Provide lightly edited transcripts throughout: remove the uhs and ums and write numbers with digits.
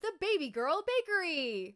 the Baby Girl Bakery.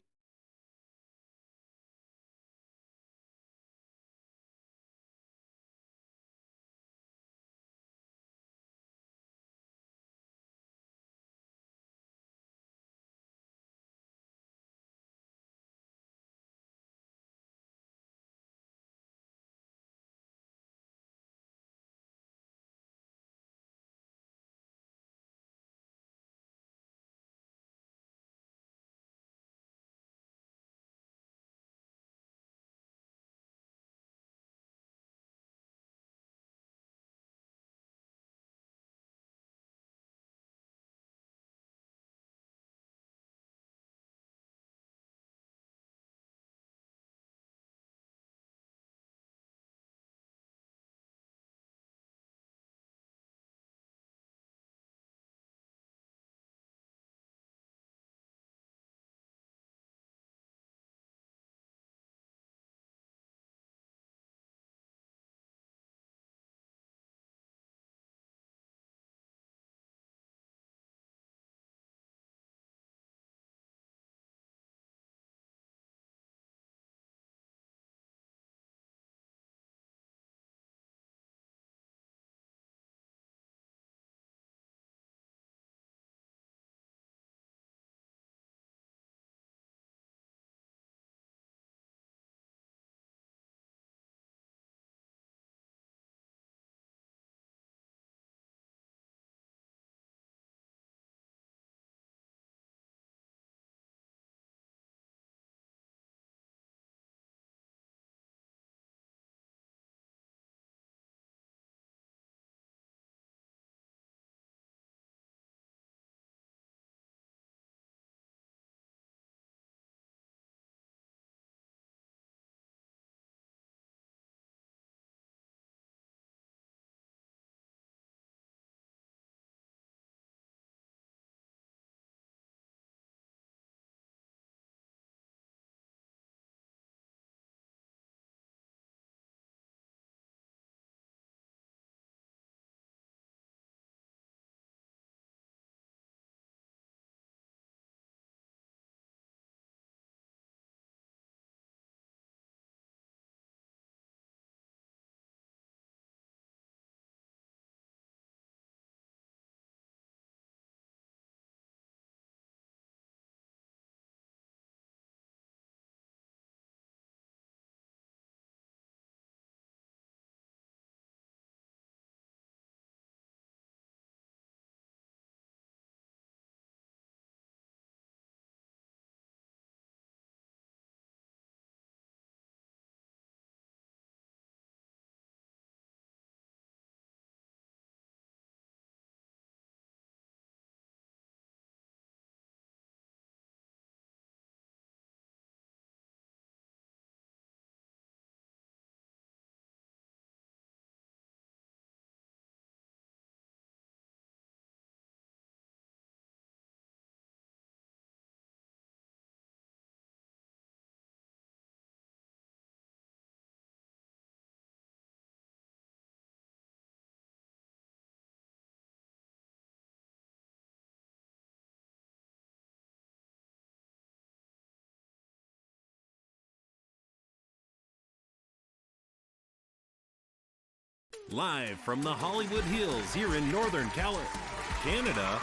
Live from the Hollywood Hills here in Northern Canada,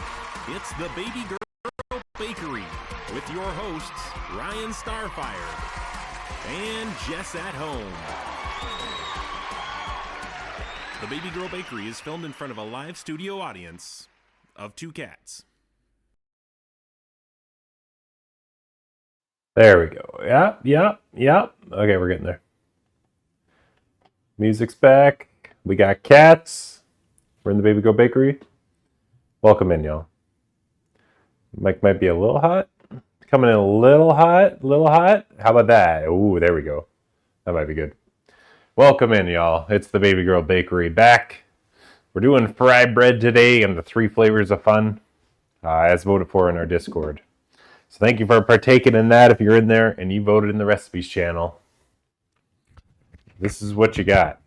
it's the Baby Girl Bakery with your hosts, Ryan Starfire and Jess at Home. The Baby Girl Bakery is filmed in front of a live studio audience of 2 cats. There we go. Yep. Okay, we're getting there. Music's back. We got cats. We're in the Baby Girl Bakery. Welcome in, y'all. Mic might be a little hot. Coming in a little hot. How about that? Ooh, there we go. That might be good. Welcome in, y'all. It's the Baby Girl Bakery back. We're doing Frybread today and the 3 flavors of fun, as voted for in our Discord. So thank you for partaking in that if you're in there and you voted in the recipes channel. This is what you got.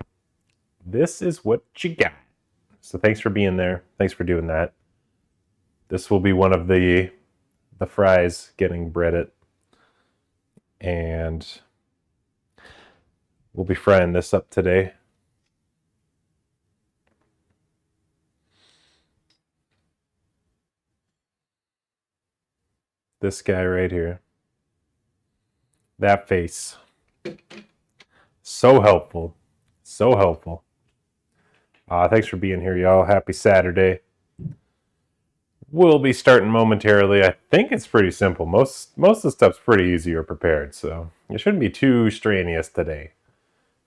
So thanks for being there. Thanks for doing that. This will be one of the the fries getting breaded. And we'll be frying this up today. This guy right here. That face. So helpful. So helpful. Thanks for being here, y'all. Happy Saturday. We'll be starting momentarily. I think it's pretty simple. Most of the stuff's pretty easy or prepared, so it shouldn't be too strenuous today.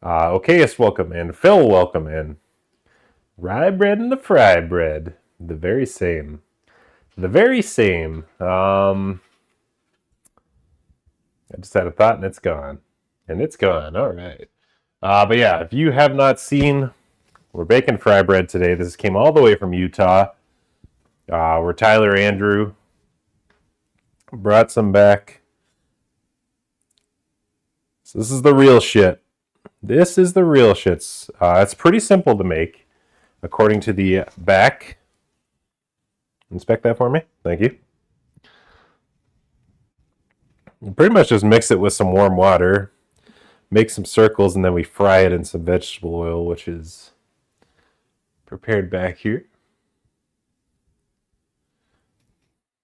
Okayus, welcome in. Phil, welcome in. Frybread and the Frybread. The very same. The very same. I just had a thought and it's gone. And it's gone. All right. But yeah, if you have not seen, we're baking Frybread today. This came all the way from Utah. Where Tyler Andrew brought some back. So this is the real shit. This is the real shits. It's pretty simple to make, according to the back. Inspect that for me. Thank you. You pretty much just mix it with some warm water, make some circles, and then we fry it in some vegetable oil, which is prepared back here.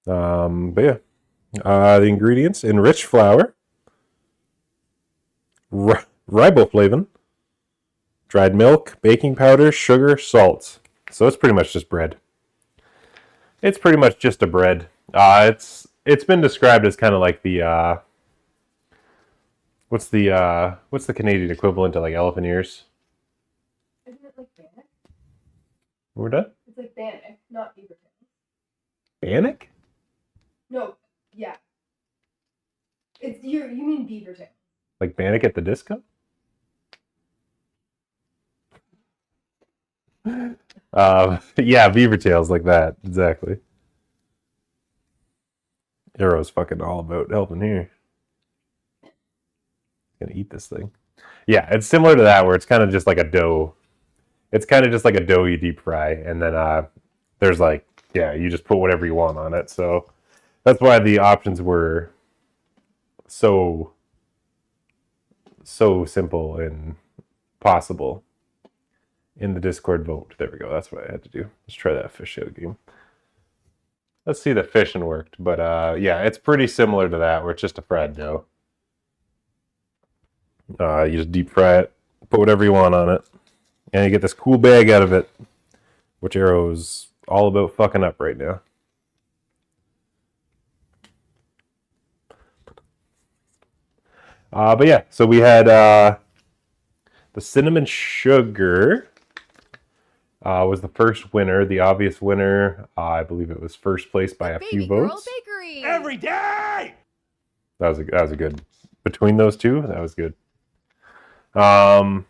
But yeah, the ingredients: enriched flour, riboflavin, dried milk, baking powder, sugar, salt. So it's pretty much just bread. It's pretty much just a bread. It's been described as kind of like the what's the Canadian equivalent to like elephant ears? Isn't it like bannock? We're done. It's like bannock, not beaver tail. Bannock? No, yeah. It's you mean beaver tail. Like Bannock at the Disco? Yeah, beaver tails like that. Exactly. Arrow's fucking all about helping here. Gonna eat this thing. Yeah, it's similar to that where it's kind of just like a dough. It's kind of just like a dough you deep fry, and then there's like, yeah, you just put whatever you want on it. So that's why the options were so simple and possible in the Discord vote. There we go. That's what I had to do. Let's try that fish out game. Let's see the fishing worked. But yeah, it's pretty similar to that where it's just a fried dough. You just deep fry it, put whatever you want on it, and you get this cool bag out of it, which Arrow's all about fucking up right now. But yeah, so we had the cinnamon sugar was the first winner. The obvious winner, I believe it was first place by a few votes. Bakery. Every day! That was a good. Between those two, that was good. The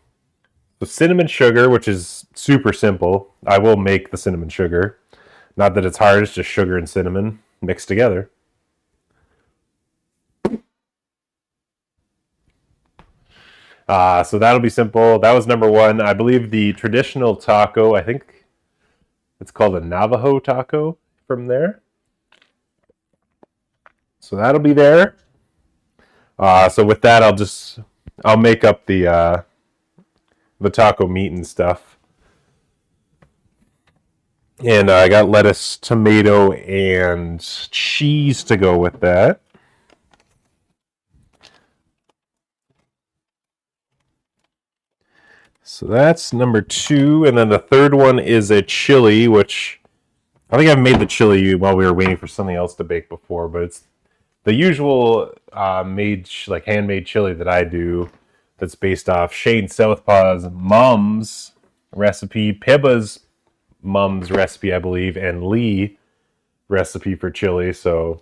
cinnamon sugar, which is super simple. I will make the cinnamon sugar. Not that it's hard, it's just sugar and cinnamon mixed together. So that'll be simple. That was number one. I believe the traditional taco, I think it's called a Navajo taco from there. So that'll be there. So with that, I'll make up the taco meat and stuff. And I got lettuce, tomato, and cheese to go with that. So that's number two. And then the third one is a chili, which I think I've made the chili while we were waiting for something else to bake before, but it's the usual handmade chili that I do that's based off Shane Southpaw's mom's recipe, Pibba's mom's recipe, I believe, and Lee recipe for chili. So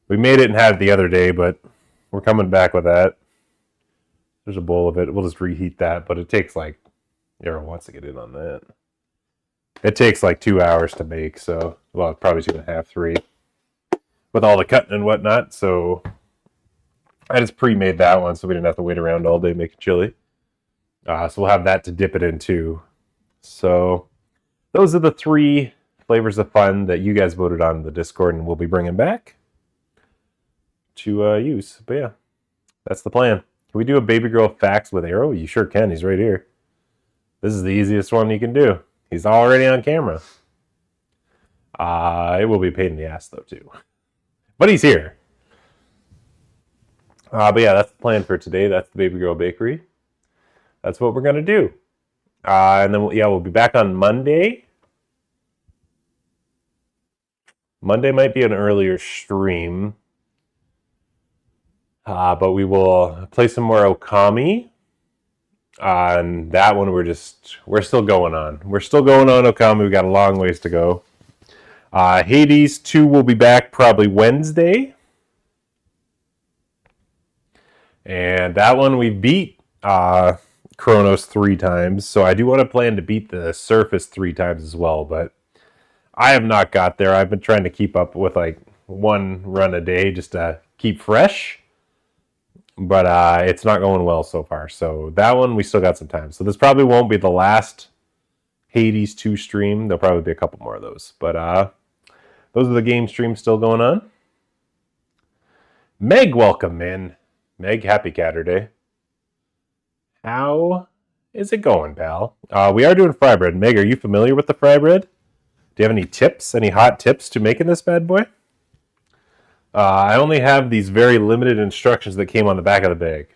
we made it and had it the other day, but we're coming back with that. There's a bowl of it. We'll just reheat that, but it takes like, Arrow wants to get in on that. It takes like 2 hours to make, so, well, probably 2.5, 3, with all the cutting and whatnot. So I just pre-made that one so we didn't have to wait around all day making chili. So we'll have that to dip it into. So those are the 3 flavors of fun that you guys voted on in the Discord and we'll be bringing back. to use. But yeah, that's the plan. Can we do a baby girl facts with Arrow? You sure can. He's right here. This is the easiest one you can do. He's already on camera. It will be a pain in the ass, though, too. But he's here. But yeah, that's the plan for today. That's the Baby Girl Bakery. That's what we're going to do. And then, we'll be back on Monday. Monday might be an earlier stream. But we will play some more Okami. And that one, we're still going on. We're still going on Okami. We got a long ways to go. Hades 2 will be back probably Wednesday. And that one we beat Chronos 3 times. So I do want to plan to beat the Surface 3 times as well. But I have not got there. I've been trying to keep up with like one run a day just to keep fresh. But it's not going well so far. So that one, we still got some time. So this probably won't be the last Hades 2 stream. There'll probably be a couple more of those. But those are the game streams still going on. Meg, welcome in. Meg, happy Catterday. How is it going, pal? We are doing Frybread. Meg, are you familiar with the Frybread? Do you have any tips, any hot tips to making this bad boy? I only have these very limited instructions that came on the back of the bag.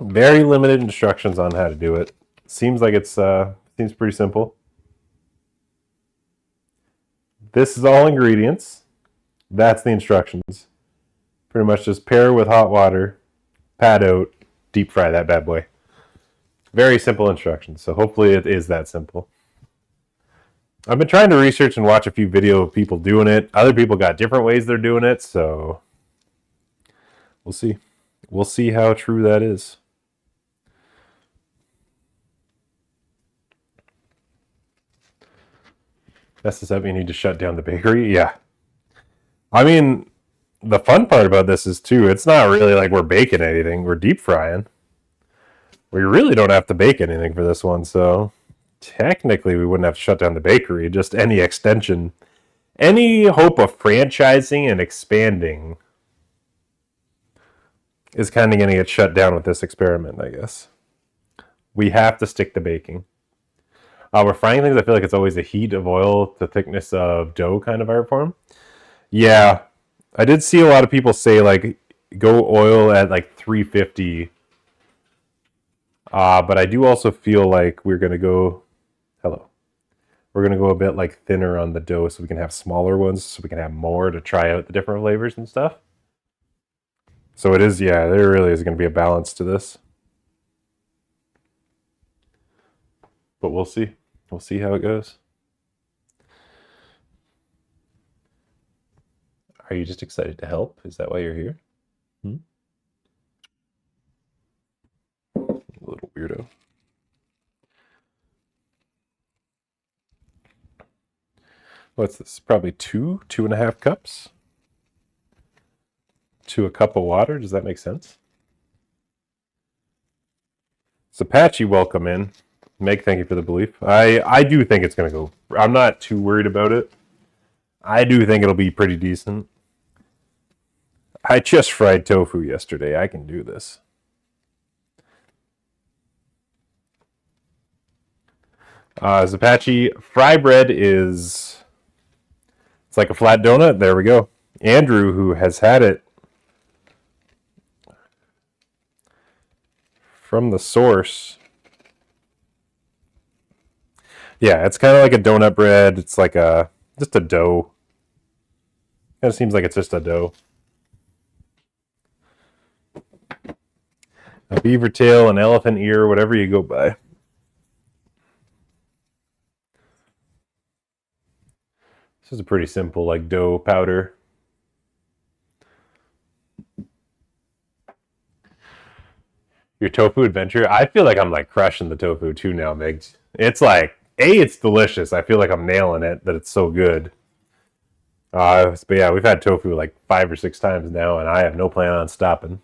Very limited instructions on how to do it. Seems like it's seems pretty simple. This is all ingredients. That's the instructions. Pretty much just pair with hot water, pat out, deep fry that bad boy. Very simple instructions. So hopefully it is that simple. I've been trying to research and watch a few videos of people doing it. Other people got different ways they're doing it, so we'll see. We'll see how true that is. Does that mean you need to shut down the bakery? Yeah. I mean, the fun part about this is, too, it's not really like we're baking anything. We're deep frying. We really don't have to bake anything for this one, so technically we wouldn't have to shut down the bakery. Just any extension. Any hope of franchising and expanding is kind of going to get shut down with this experiment, I guess. We have to stick to baking. We're frying things. I feel like it's always a heat of oil to thickness of dough kind of art form. Yeah, I did see a lot of people say like go oil at like 350. But I do also feel like we're gonna go. Hello. We're gonna go a bit like thinner on the dough so we can have smaller ones so we can have more to try out the different flavors and stuff. So it is, yeah, there really is gonna be a balance to this. But we'll see. We'll see how it goes. Are you just excited to help? Is that why you're here? Little weirdo. What's this? Probably 2.5 cups to a cup of water. Does that make sense? Apache, welcome in. Meg, thank you for the belief. I do think it's going to go. I'm not too worried about it. I do think it'll be pretty decent. I just fried tofu yesterday. I can do this. Apache, Frybread is... It's like a flat donut. There we go. Andrew, who has had it from the source. Yeah, it's kind of like a donut bread. It's like just a dough. Kind of seems like it's just a dough. A beaver tail, an elephant ear, whatever you go by. This is a pretty simple like dough powder. Your tofu adventure? I feel like I'm like crushing the tofu too now, Meg. It's like, it's delicious. I feel like I'm nailing it, that it's so good. But yeah, we've had tofu like 5 or 6 times now, and I have no plan on stopping.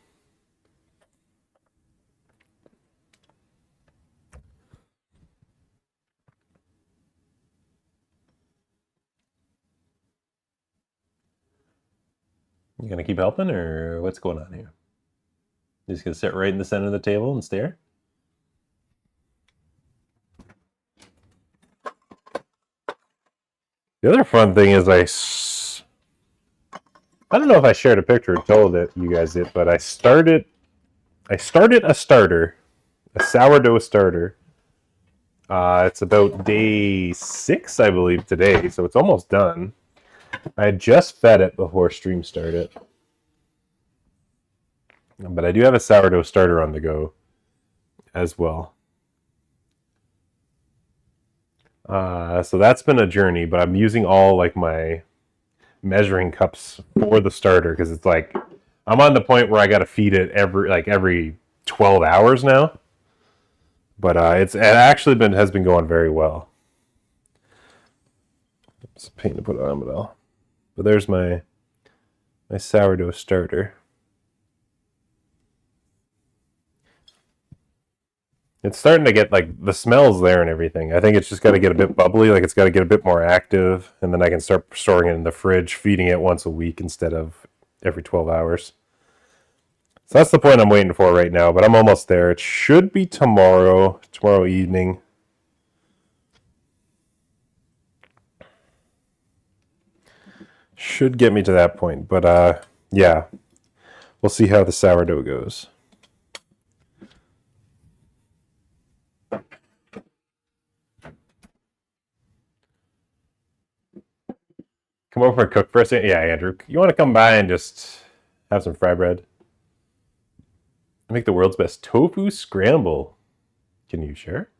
You gonna keep helping, or what's going on here? You just gonna sit right in the center of the table and stare? The other fun thing is I don't know if I shared a picture or told it you guys did, but I started a starter, a sourdough starter. It's about day 6, I believe, today, so it's almost done. I had just fed it before stream started. But I do have a sourdough starter on the go as well. So that's been a journey, but I'm using all like my measuring cups for the starter because it's like I'm on the point where I got to feed it every 12 hours now. But it actually has been going very well. It's a pain to put on, but there's my sourdough starter. It's starting to get like the smells there and everything. I think it's just got to get a bit bubbly, like it's got to get a bit more active, and then I can start storing it in the fridge, feeding it once a week instead of every 12 hours. So that's the point I'm waiting for right now, but I'm almost there. It should be tomorrow evening. Should get me to that point, but yeah, we'll see how the sourdough goes. Come over and cook for us? Yeah, Andrew. You want to come by and just have some Frybread? I make the world's best tofu scramble. Can you share?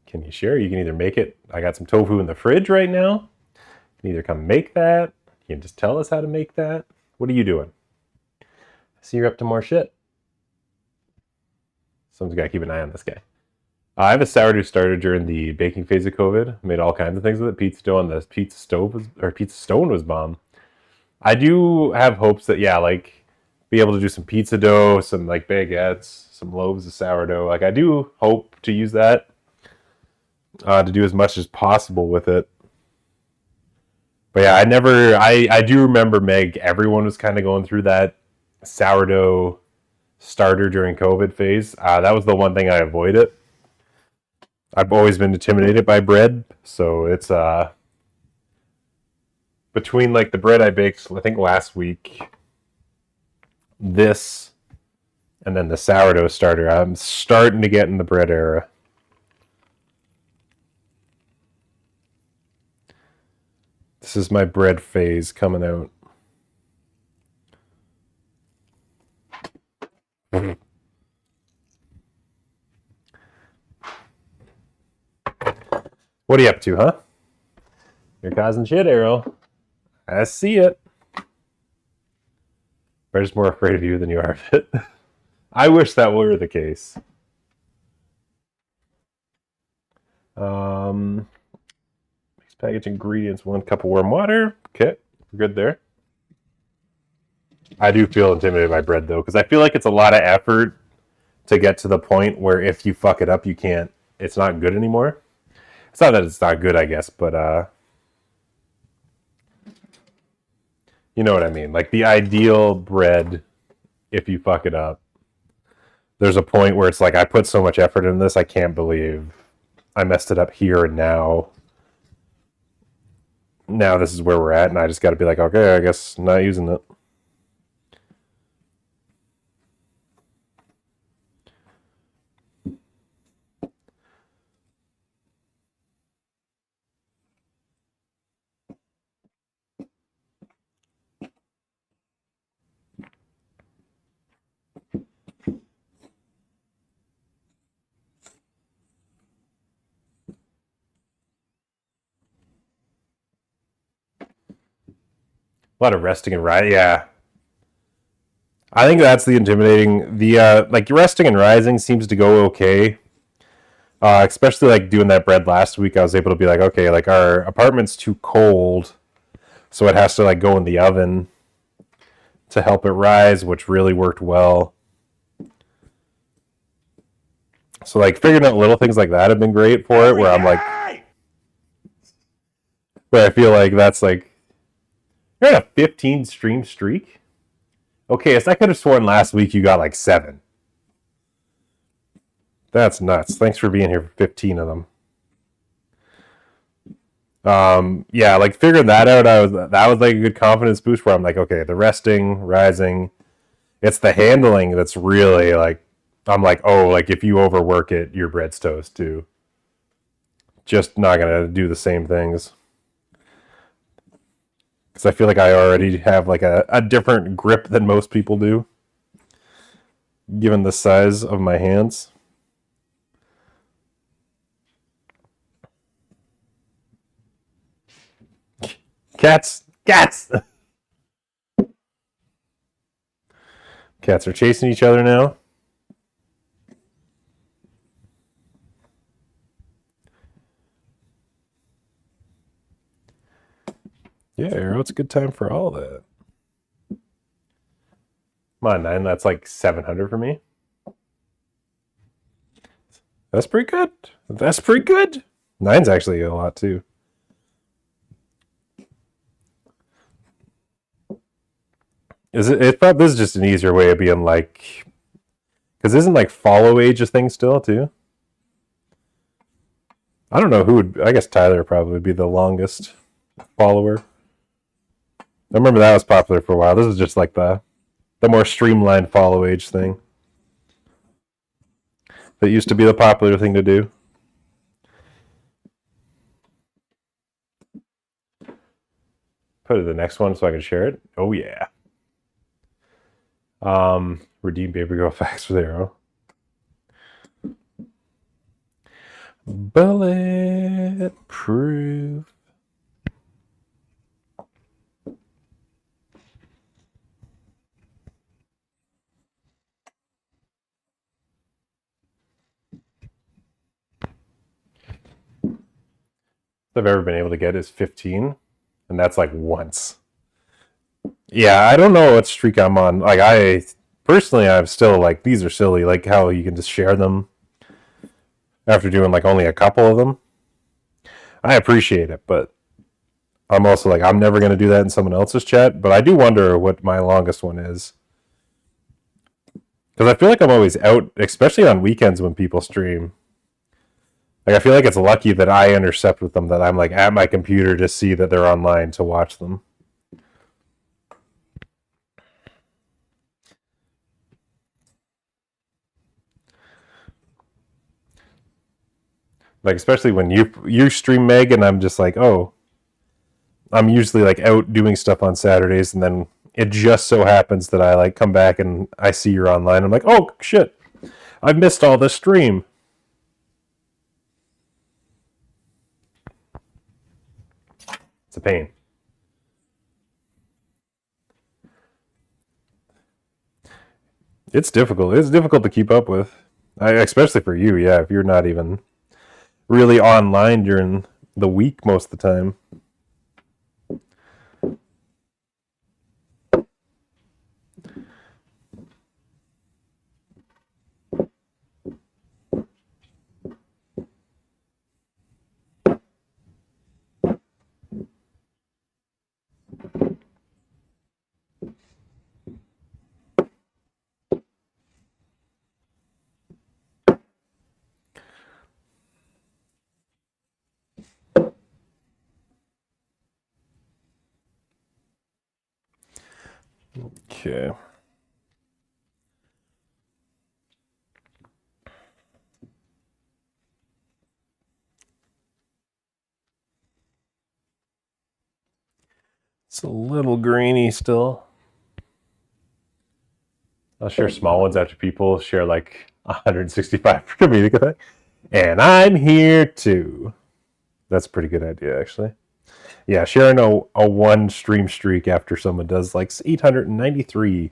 Can you share? You can either make it. I got some tofu in the fridge right now. You can either come make that. You can just tell us how to make that. What are you doing? I see you're up to more shit. Someone's got to keep an eye on this guy. I have a sourdough starter during the baking phase of COVID. Made all kinds of things with it. Pizza dough on the pizza stone was bomb. I do have hopes that be able to do some pizza dough, some like baguettes, some loaves of sourdough. Like I do hope to use that to do as much as possible with it. But yeah, I do remember Meg. Everyone was kind of going through that sourdough starter during COVID phase. That was the one thing I avoided. I've always been intimidated by bread, so it's between like the bread I baked, I think last week, this, and then the sourdough starter. I'm starting to get in the bread era. This is my bread phase coming out. What are you up to, huh? You're causing shit, Arrow. I see it. I'm just more afraid of you than you are of it. I wish that were the case. Mixed package ingredients, 1 cup of warm water. Okay, we're good there. I do feel intimidated by bread, though, because I feel like it's a lot of effort to get to the point where if you fuck it up, it's not good anymore. It's not that it's not good, I guess, but you know what I mean. Like the ideal bread, if you fuck it up, there's a point where it's like, I put so much effort in this, I can't believe I messed it up here and now. Now this is where we're at, and I just got to be like, okay, I guess I'm not using it. A lot of resting and rising. Yeah. I think that's the intimidating. The like resting and rising seems to go okay. Especially like doing that bread last week, I was able to be like, okay, like our apartment's too cold, so it has to like go in the oven to help it rise, which really worked well. So like figuring out little things like that have been great for it, where I'm like, where I feel like that's like You're at a 15 stream streak? Okay, so I could have sworn last week you got like 7. That's nuts. Thanks for being here for 15 of them. Yeah, like figuring that out, that was like a good confidence boost where I'm like, okay, the resting, rising, it's the handling that's really like, I'm like, oh, like if you overwork it, your bread's toast too. Just not gonna do the same things. Because I feel like I already have like a different grip than most people do, given the size of my hands. Cats! Cats! Cats are chasing each other now. Yeah, Arrow, it's a good time for all that. Come on, 9, that's like 700 for me. That's pretty good. That's pretty good. 9's actually a lot too. Is it? It's probably this is just an easier way of being like, because isn't like follow age a thing still too? I don't know who would. I guess Tyler would probably be the longest follower. I remember that was popular for a while. This is just like the more streamlined follow age thing. That used to be the popular thing to do. Put it the next one so I can share it. Oh yeah. Redeem Baby Girl facts for the Arrow. Bulletproof. I've ever been able to get is 15, and that's like once. Yeah, I don't know what streak I'm on. Like I personally, I'm still like these are silly. Like how you can just share them after doing like only a couple of them. I appreciate it, but I'm also like I'm never gonna do that in someone else's chat. But I do wonder what my longest one is because I feel like I'm always out, especially on weekends when people stream. Like I feel like it's lucky that I intercept with them that I'm like at my computer to see that they're online to watch them. Like especially when you stream Meg and I'm just like, oh, I'm usually like out doing stuff on Saturdays and then it just so happens that I like come back and I see you're online. I'm like, oh shit, I've missed all this stream. It's a pain. It's difficult. It's difficult to keep up with, especially for you. Yeah, if you're not even really online during the week most of the time. Okay. It's a little grainy still. I'll share small ones after people share like 165 for comedic effect. And I'm here too. That's a pretty good idea, actually. Yeah, sharing a one stream streak after someone does like 893.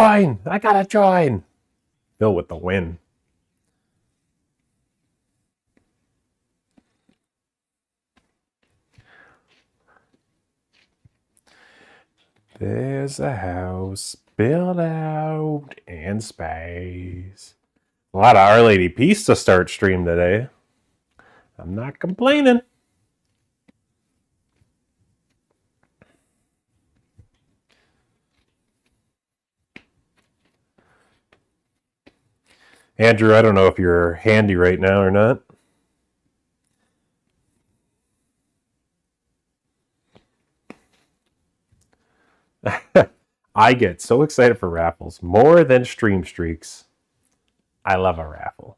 join. I gotta join. Bill with the win. There's a house built out in space. A lot of Our Lady Peace to start stream today. I'm not complaining. Andrew, I don't know if you're handy right now or not. I get so excited for raffles, more than stream streaks. I love a raffle.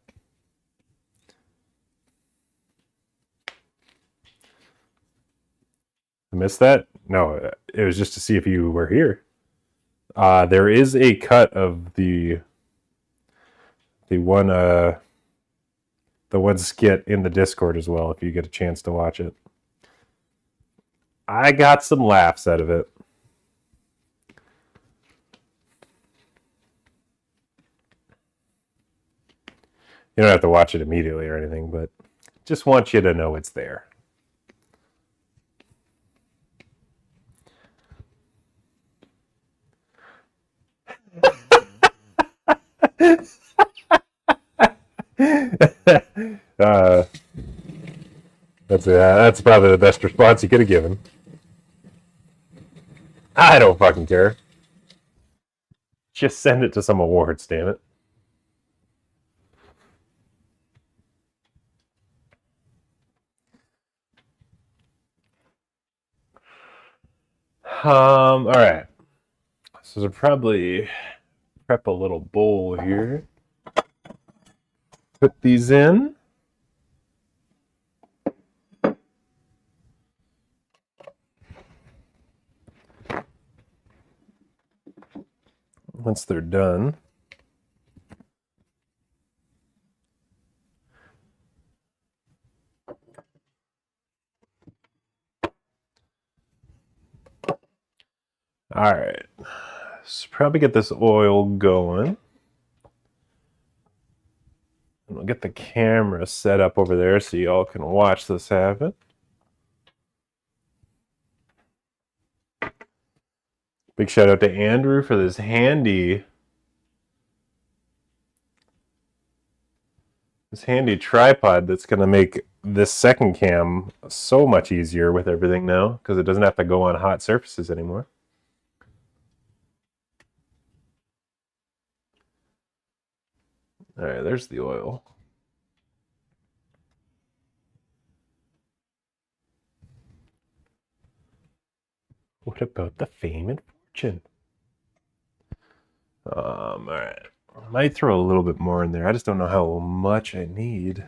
I missed that? No, it was just to see if you were here. There is a cut of the one skit in the Discord as well, if you get a chance to watch it. I got some laughs out of it. You don't have to watch it immediately or anything, but just want you to know it's there. That's probably the best response you could have given. I don't fucking care. Just send it to some awards, damn it. All right. So probably prep a little bowl here. Put these in. Once they're done, all right, so probably get this oil going. And we'll get the camera set up over there so you all can watch this happen. Big shout out to Andrew for this handy tripod that's going to make this second cam so much easier with everything now, because it doesn't have to go on hot surfaces anymore. All right, there's the oil. What about the fame and fortune? All right. I might throw a little bit more in there. I just don't know how much I need.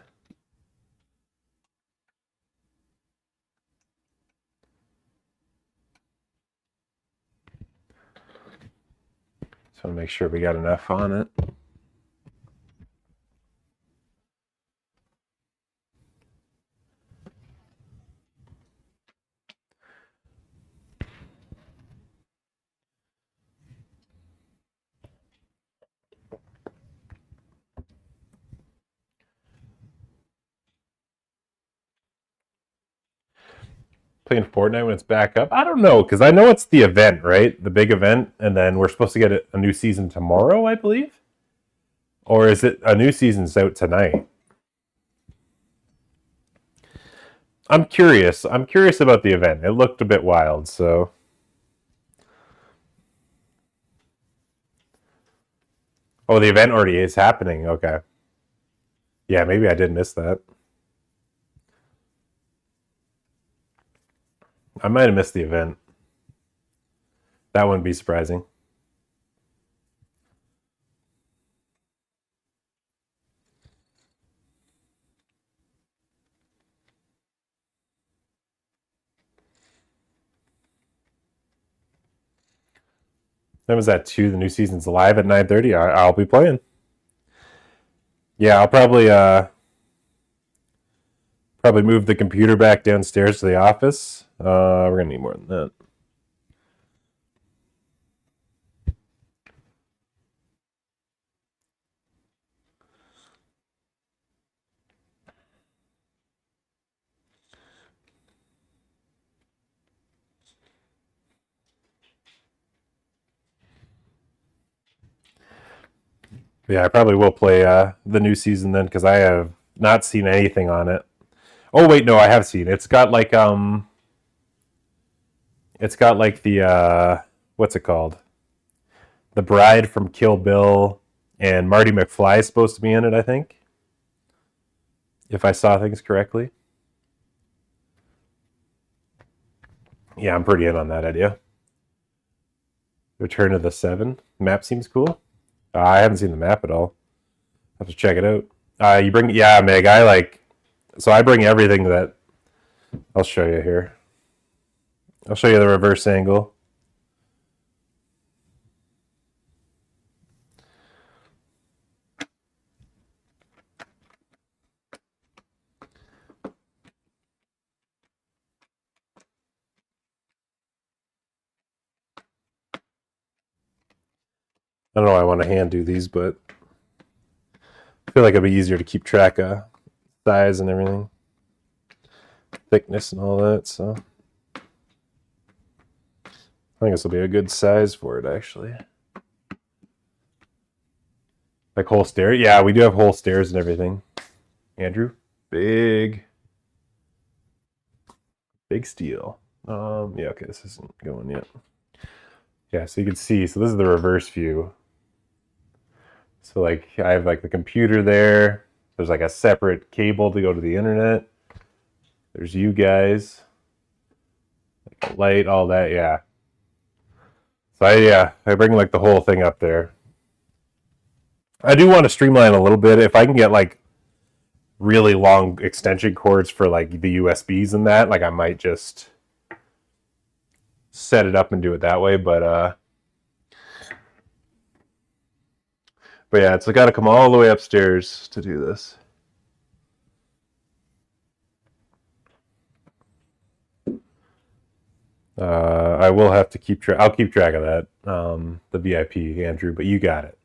Just want to make sure we got enough on it. Playing Fortnite when it's back up? I don't know, because I know it's the event, right? The big event, and then we're supposed to get a new season tomorrow, I believe? Or is it a new season's out tonight? I'm curious. I'm curious about the event. It looked a bit wild, so... Oh, the event already is happening. Okay. Yeah, maybe I did miss that. I might have missed the event. That wouldn't be surprising. When was that too? The new season's live at 9:30. I'll be playing. Yeah, I'll probably move the computer back downstairs to the office. We're gonna need more than that. Yeah, I probably will play the new season then because I have not seen anything on it. Oh wait, no, I have seen. It's got like the what's it called? The bride from Kill Bill and Marty McFly is supposed to be in it, I think. If I saw things correctly. Yeah, I'm pretty in on that idea. Return of the Seven. Map seems cool. I haven't seen the map at all. Have to check it out. You bring, yeah, Meg. So I bring everything that. I'll show you here. I'll show you the reverse angle. I don't know why I want to hand do these, but I feel like it'd be easier to keep track of size and everything, thickness and all that. So I think this will be a good size for it, actually. Like whole stairs. Yeah, we do have whole stairs and everything. Andrew, big steel. Yeah, okay, this isn't going yet. Yeah, so you can see. So this is the reverse view. So like I have like the computer there. There's like a separate cable to go to the internet. There's you guys. Like the light, all that, yeah. So I bring like the whole thing up there. I do want to streamline a little bit. If I can get like really long extension cords for like the USBs and that, like I might just set it up and do it that way, but yeah, it's got to come all the way upstairs to do this. I will have to keep track. I'll keep track of that. The VIP, Andrew, but you got it.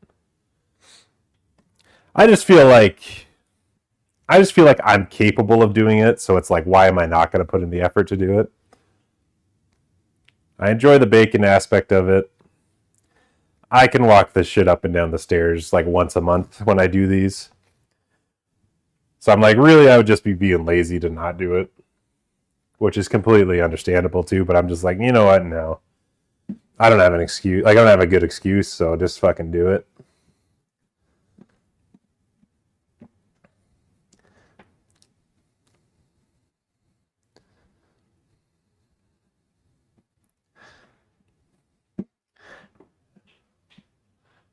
I just feel like I'm capable of doing it, so it's like, why am I not going to put in the effort to do it? I enjoy the bacon aspect of it. I can walk this shit up and down the stairs like once a month when I do these. So I'm like, really, I would just be being lazy to not do it, which is completely understandable too, but I'm just like, you know what? No. I don't have an excuse. Like, I don't have a good excuse, so just fucking do it.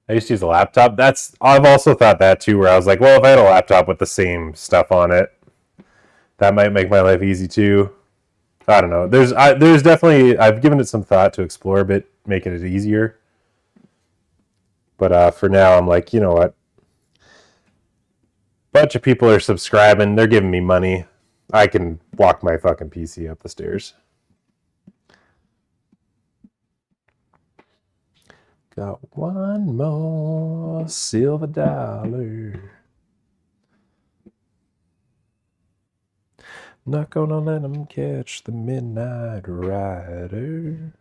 I used to use a laptop. I've also thought that too, where I was like, well, if I had a laptop with the same stuff on it, that might make my life easy too. I don't know. There's definitely, I've given it some thought to explore a bit, making it easier. But for now, I'm like, you know what? Bunch of people are subscribing. They're giving me money. I can walk my fucking PC up the stairs. Got one more silver dollar. Not gonna let them catch the midnight rider.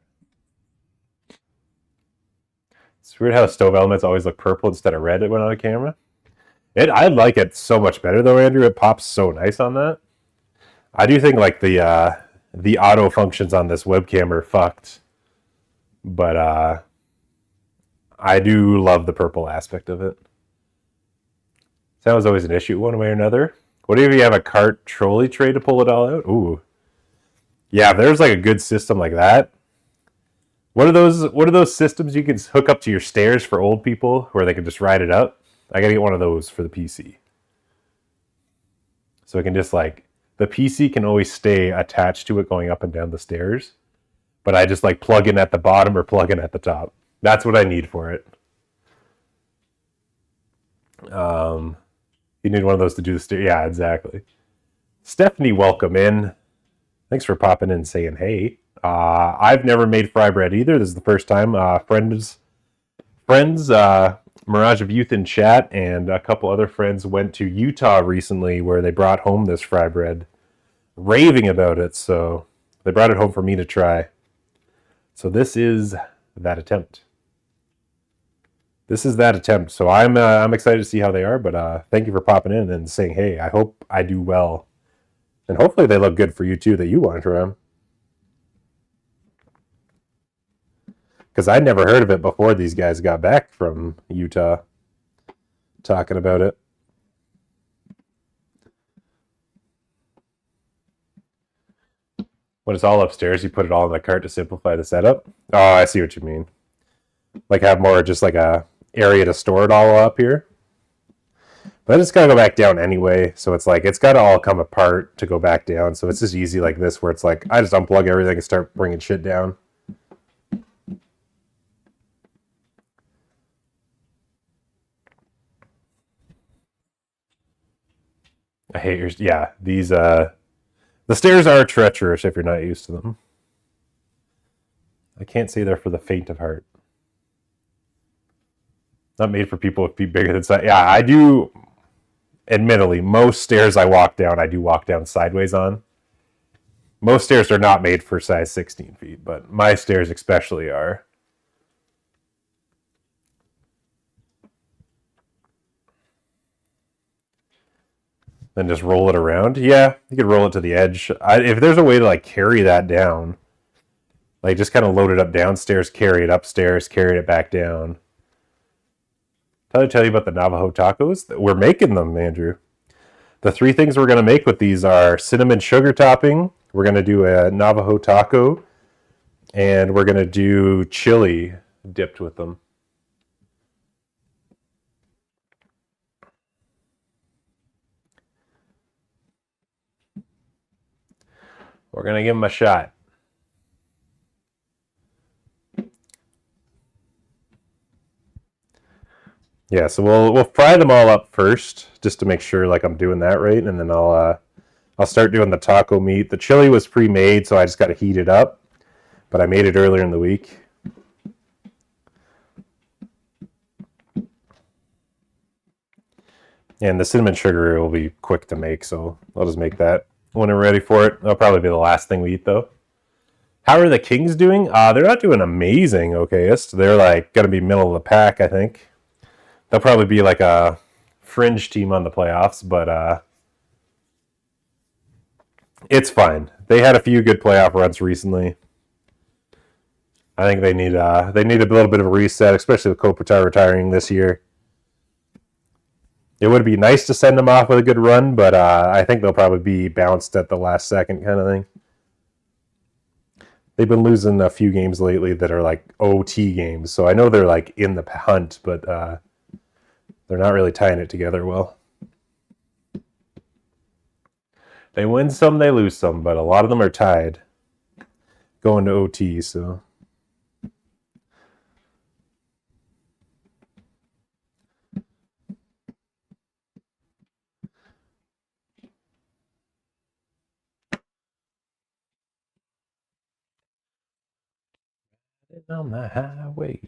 It's weird how stove elements always look purple instead of red when on a camera. I like it so much better though, Andrew. It pops so nice on that. I do think like the auto functions on this webcam are fucked, but I do love the purple aspect of it. That was always an issue one way or another. What if you have a cart trolley tray to pull it all out? Ooh. Yeah, if there's like a good system like that. What are those systems you can hook up to your stairs for old people where they can just ride it up? I gotta get one of those for the PC. So it can just like, the PC can always stay attached to it going up and down the stairs. But I just like plug in at the bottom or plug in at the top. That's what I need for it. You need one of those to do the stairs. Yeah, exactly. Stephanie, welcome in. Thanks for popping in and saying hey. I've never made Frybread either. This is the first time. Friends, Mirage of Youth in chat, and a couple other friends went to Utah recently where they brought home this Frybread, raving about it. So they brought it home for me to try. So this is that attempt. this is that attempt. So I'm excited to see how they are. But thank you for popping in and saying, hey, I hope I do well, and hopefully they look good for you too. That you want to try them, because I'd never heard of it before these guys got back from Utah talking about it. When it's all upstairs, you put it all in the cart to simplify the setup. Oh, I see what you mean. Like have more just like a area to store it all up here. But it's got to go back down anyway. So it's like, it's got to all come apart to go back down. So it's just easy like this where it's like, I just unplug everything and start bringing shit down. I hate yours. Yeah, these, the stairs are treacherous if you're not used to them. I can't say they're for the faint of heart. Not made for people with feet bigger than size. Yeah, I do. Admittedly, most stairs I walk down, I do walk down sideways on. Most stairs are not made for size 16 feet, but my stairs especially are. Then just roll it around. Yeah, you could roll it to the edge. If there's a way to like carry that down, like just kind of load it up downstairs, carry it upstairs, carry it back down. Did I tell you about the Navajo tacos? We're making them, Andrew. The 3 things we're going to make with these are cinnamon sugar topping. We're going to do a Navajo taco. And we're going to do chili dipped with them. We're going to give them a shot. Yeah, so we'll fry them all up first, just to make sure like I'm doing that right, and then I'll start doing the taco meat. The chili was pre-made, so I just got to heat it up, but I made it earlier in the week. And the cinnamon sugar will be quick to make, so I'll just make that when we're ready for it. That'll probably be the last thing we eat, though. How are the Kings doing? They're not doing amazing, okayest. They're like going to be middle of the pack, I think. They'll probably be like a fringe team on the playoffs, but it's fine. They had a few good playoff runs recently. I think they need a little bit of a reset, especially with Kopitar retiring this year. It would be nice to send them off with a good run, but I think they'll probably be bounced at the last second kind of thing. They've been losing a few games lately that are like OT games, so I know they're like in the hunt, but they're not really tying it together well. They win some, they lose some, but a lot of them are tied going to OT, so. On the highway,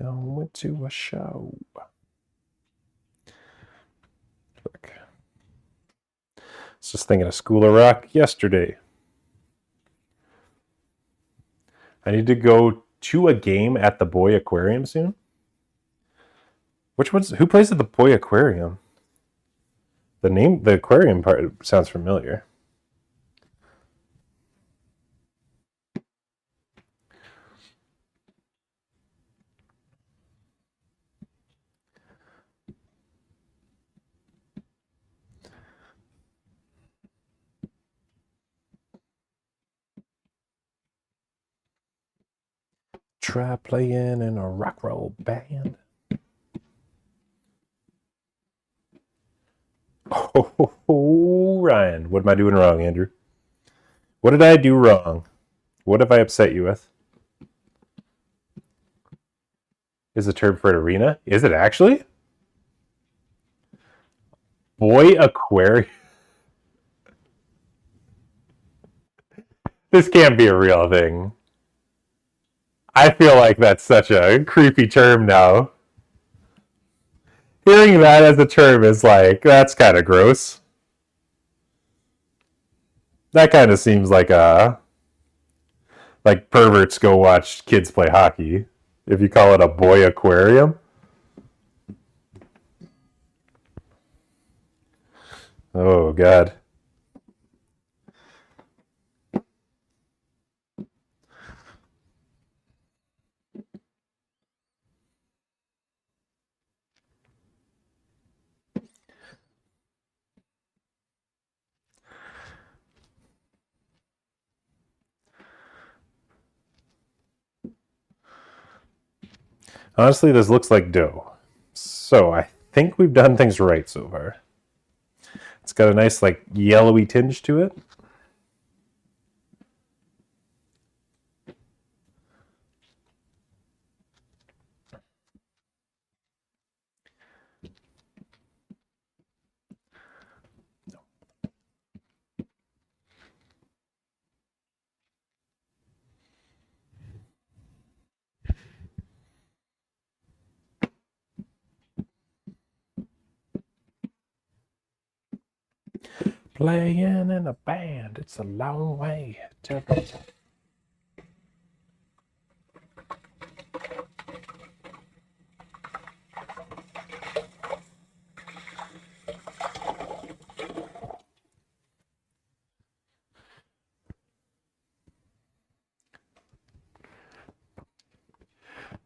going to a show. Look. I was just thinking of School of Rock yesterday. I need to go to a game at the Boy Aquarium soon. Who plays at the Boy Aquarium? The aquarium part sounds familiar. Try playing in a rock roll band. Oh, Ryan. What am I doing wrong, Andrew? What did I do wrong? What have I upset you with? Is the term for an arena? Is it actually? Boy Aquarium. This can't be a real thing. I feel like that's such a creepy term now. Hearing that as a term is like, that's kind of gross. That kind of seems like perverts go watch kids play hockey. If you call it a boy aquarium. Oh, God. Honestly, this looks like dough. So I think we've done things right so far. It's got a nice, like, yellowy tinge to it. Playing in a band, it's a long way to the top.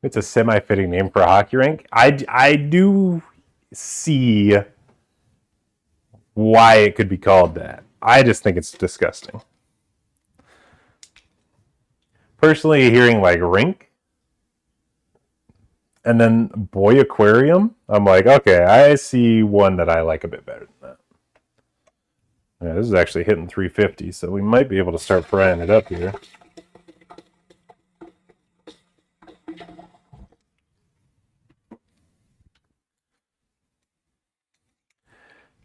It's a semi-fitting name for a hockey rink. I do see why it could be called that. I just think it's disgusting. Personally, hearing like rink and then boy aquarium, I'm like, okay, I see one that I like a bit better than that. Yeah, this is actually hitting 350, so we might be able to start frying it up here.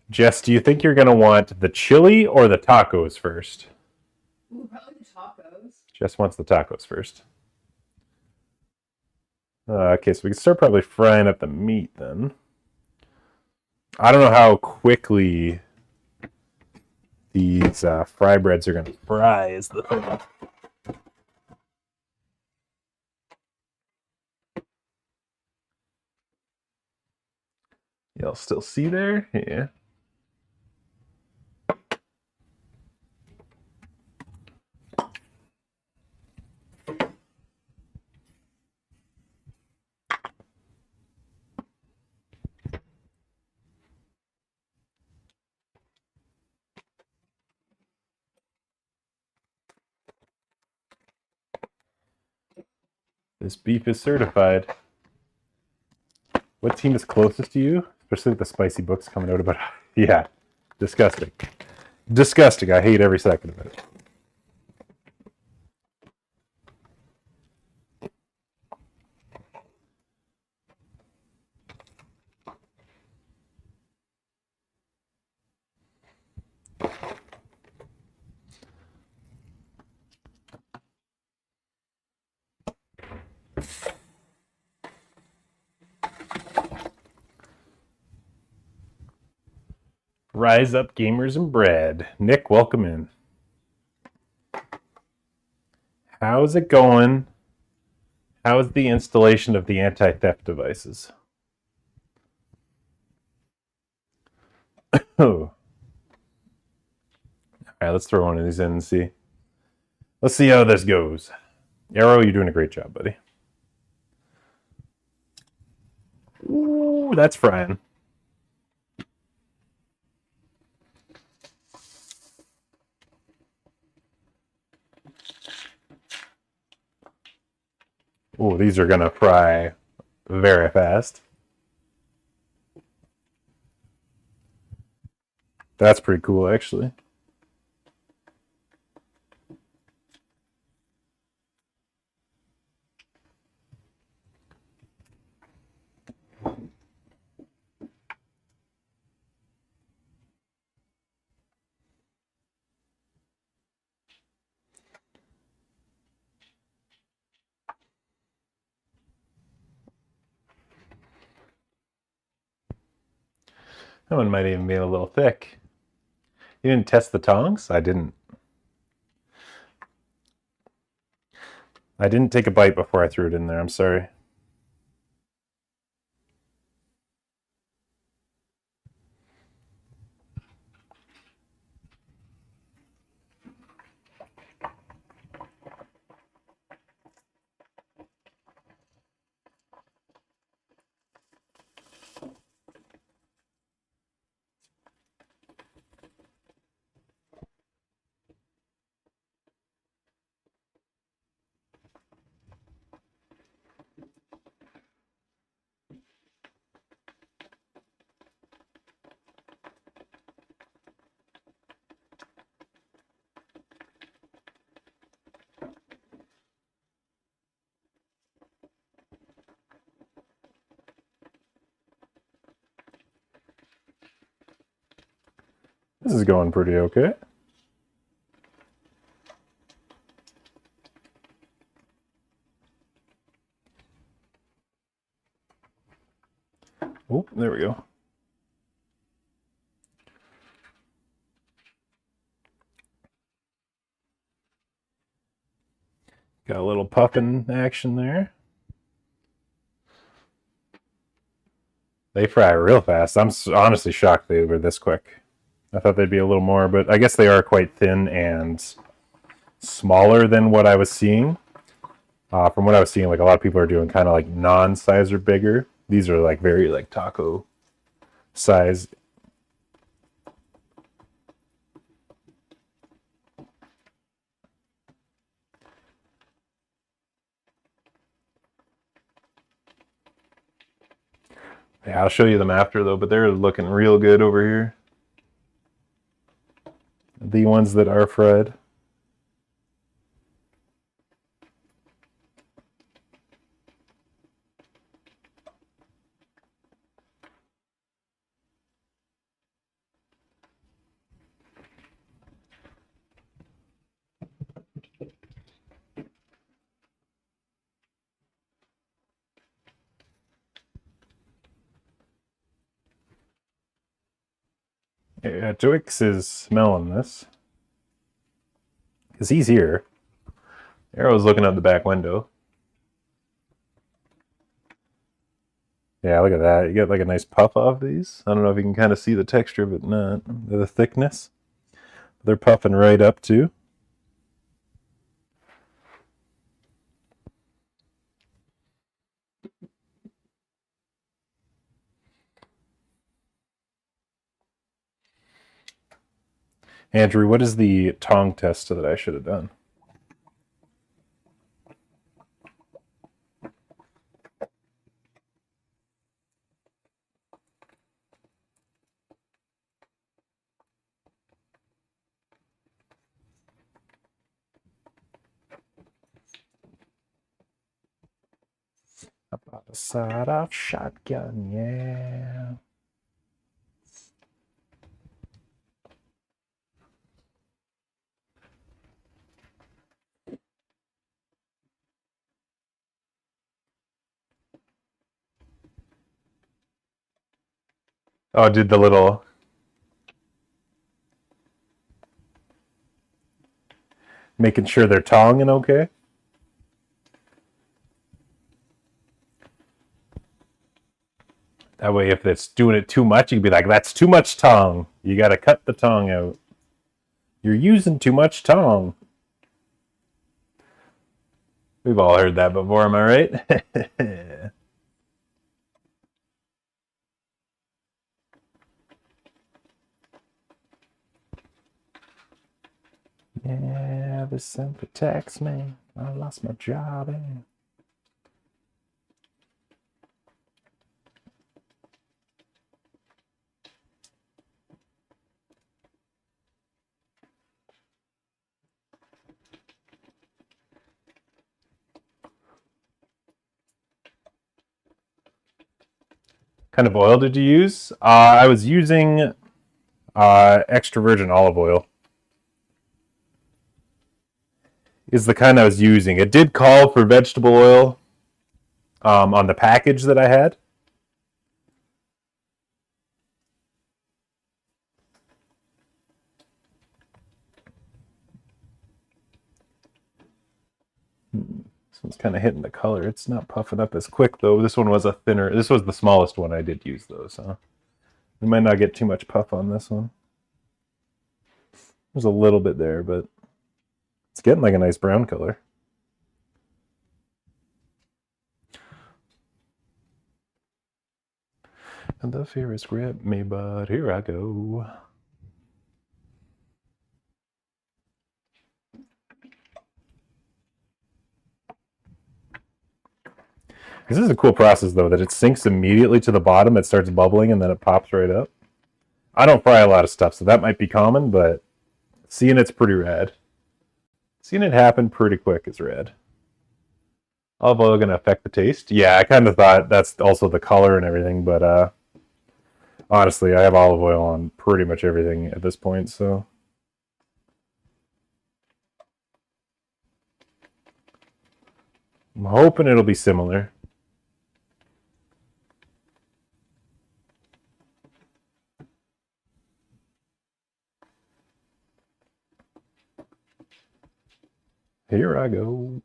Jess, do you think you're going to want the chili or the tacos first? Ooh, probably the tacos. Jess wants the tacos first. Okay, so we can start probably frying up the meat then. I don't know how quickly these Frybreads are going to fry is the thing. Y'all still see there? Yeah. This beef is certified. What team is closest to you? Especially with the spicy books coming out about... Yeah, disgusting. Disgusting. I hate every second of it. Rise up, gamers and bread. Nick, welcome in. How's it going? How's the installation of the anti-theft devices? Oh. All right, let's throw one of these in and see. Let's see how this goes. Arrow, you're doing a great job, buddy. Ooh, that's frying. Ooh, these are gonna fry very fast. That's pretty cool, actually. That one might even be a little thick. You didn't test the tongs? I didn't. I didn't take a bite before I threw it in there. I'm sorry. This is going pretty okay. Oh, there we go. Got a little puffing action there. They fry real fast. I'm honestly shocked they were this quick. I thought they'd be a little more, but I guess they are quite thin and smaller than what I was seeing. From what I was seeing, like a lot of people are doing kind of like non-size or bigger. These are like very like taco size. Yeah, I'll show you them after though, but they're looking real good over here. The ones that are fried. Yeah, Twix is smelling this. Because he's here. Arrow's looking out the back window. Yeah, look at that. You get like a nice puff off these. I don't know if you can kind of see the texture, but not the thickness. They're puffing right up too. Andrew, what is the tong test that I should have done? About a sawed-off shotgun, yeah. Oh, did the little... Making sure they're tonging okay? That way, if it's doing it too much, you can be like, that's too much tong. You got to cut the tong out. You're using too much tong. We've all heard that before, am I right? Yeah, this sent protects me. I lost my job. Kind of oil did you use? I was using extra virgin olive oil. Is the kind I was using. It did call for vegetable oil on the package that I had. This one's kind of hitting the color. It's not puffing up as quick though. This one was a thinner. This was the smallest one I did use though, so we might not get too much puff on this one. There's a little bit there, but it's getting like a nice brown color. And the fear has gripped me, but here I go. This is a cool process, though, that it sinks immediately to the bottom. It starts bubbling, and then it pops right up. I don't fry a lot of stuff, so that might be common, but seeing it's pretty rad. Seeing it happen pretty quick is rad. Olive oil going to affect the taste? Yeah, I kind of thought that's also the color and everything, but Honestly, I have olive oil on pretty much everything at this point, so. I'm hoping it'll be similar. Here I go.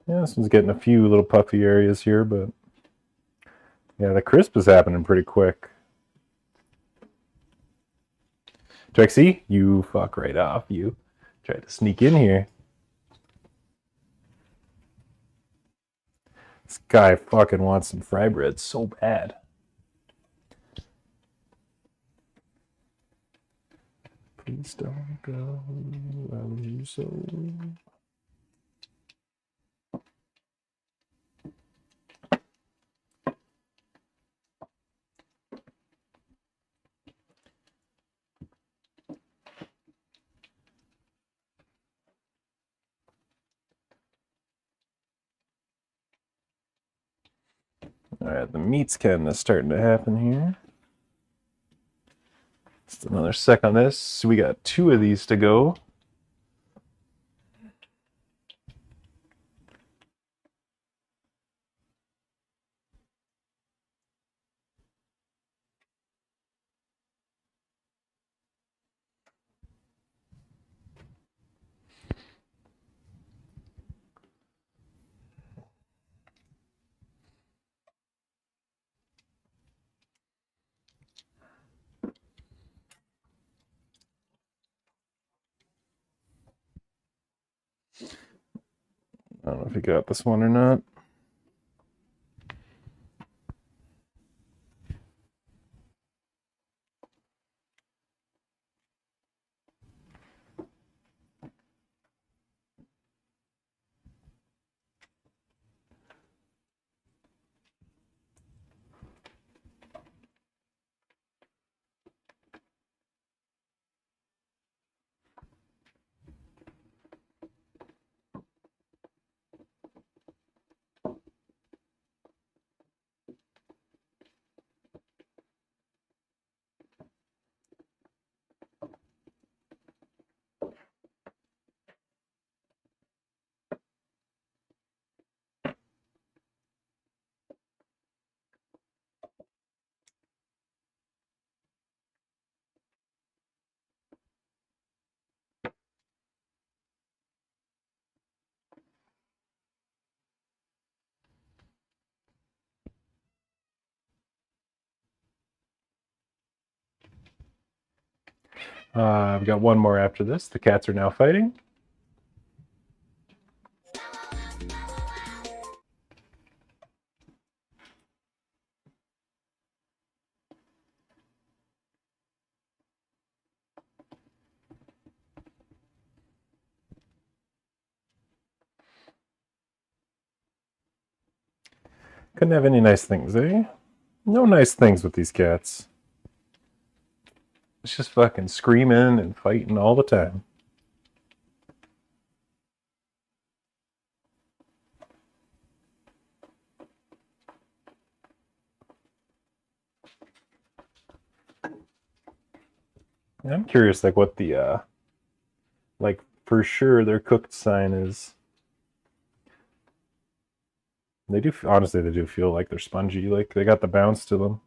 Yeah, this one's getting a few little puffy areas here, but yeah, the crisp is happening pretty quick. Trixie, you fuck right off. You tried to sneak in here. This guy fucking wants some Frybread so bad. Please don't go. I love you so. All right, the meat's kind of starting to happen here. Just another sec on this. So we got 2 of these to go. I don't know if you got this one or not. I've got one more after this. The cats are now fighting. Couldn't have any nice things, eh? No nice things with these cats. It's just fucking screaming and fighting all the time. I'm curious, like, what the, like, for sure their cooked sign is. They do, honestly, they do feel like they're spongy. Like, they got the bounce to them.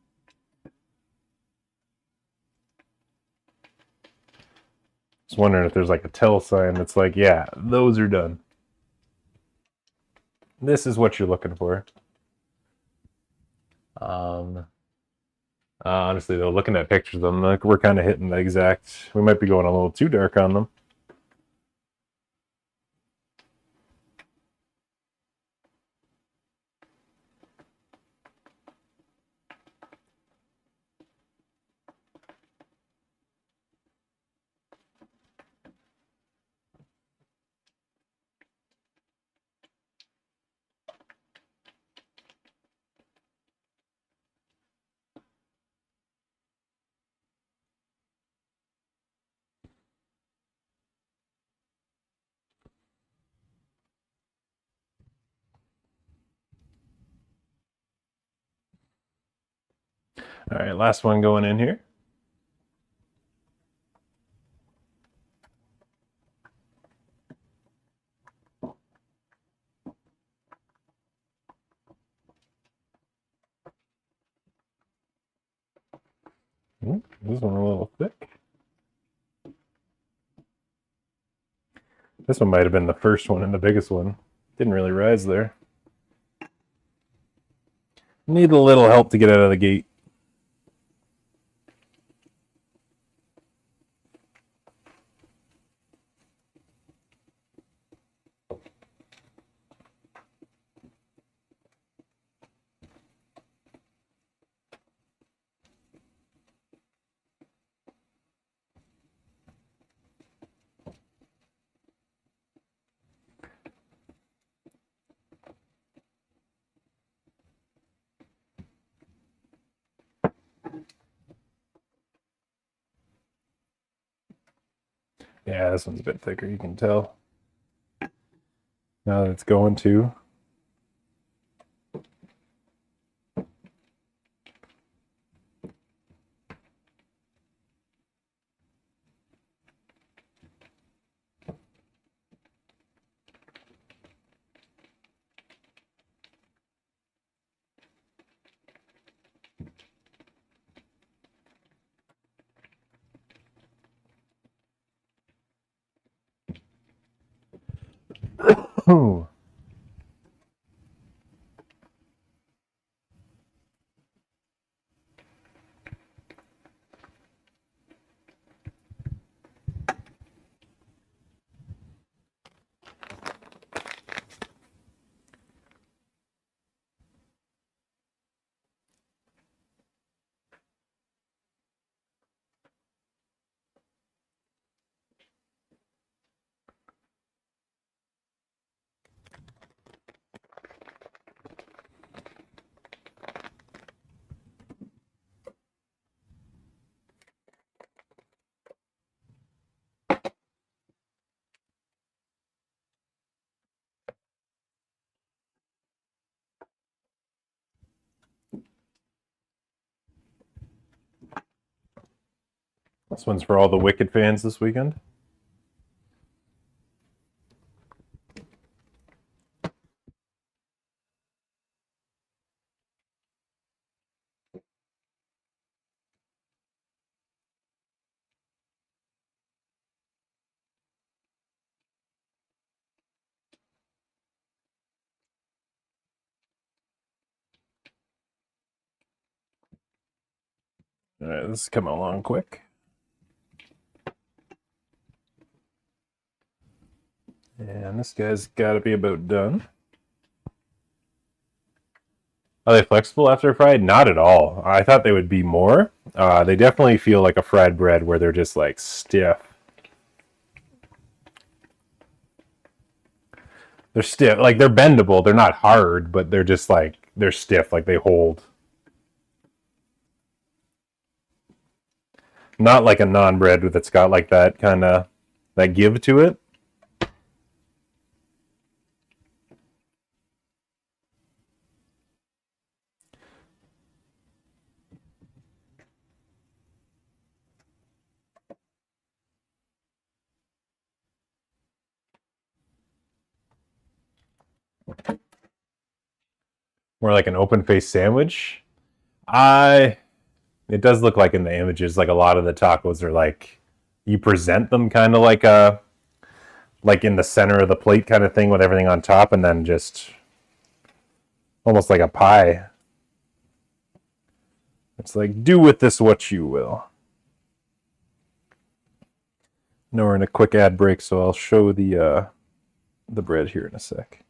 Just wondering if there's, like, a tell sign that's like, yeah, those are done. This is what you're looking for. Honestly, though, looking at pictures of them, like, we're kind of hitting the exact... We might be going a little too dark on them. All right, last one going in here. This one a little thick. This one might have been the first one and the biggest one. Didn't really rise there. Need a little help to get out of the gate. Yeah, this one's a bit thicker, you can tell. Now that it's going to. Ooh. This one's for all the Wicked fans this weekend. All right, this is coming along quick. And this guy's got to be about done. Are they flexible after fried? Not at all. I thought they would be more. They definitely feel like a fried bread where they're just like stiff. They're stiff, like they're bendable. They're not hard, but they're just like, they're stiff, like they hold. Not like a non-bread that's got like that kind of, that give to it. More like an open-faced sandwich. It does look like in the images, like a lot of the tacos are like, you present them kind of like a, like in the center of the plate kind of thing with everything on top, and then just almost like a pie. It's like, do with this what you will. Now we're in a quick ad break, so I'll show the bread here in a sec.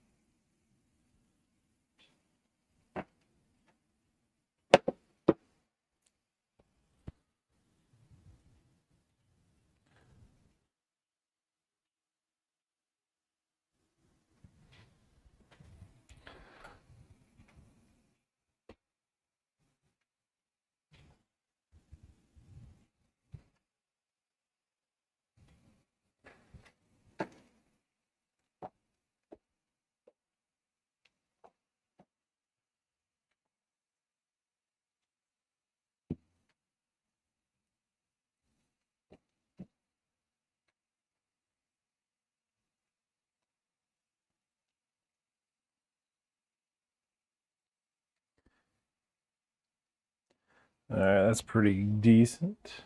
That's pretty decent.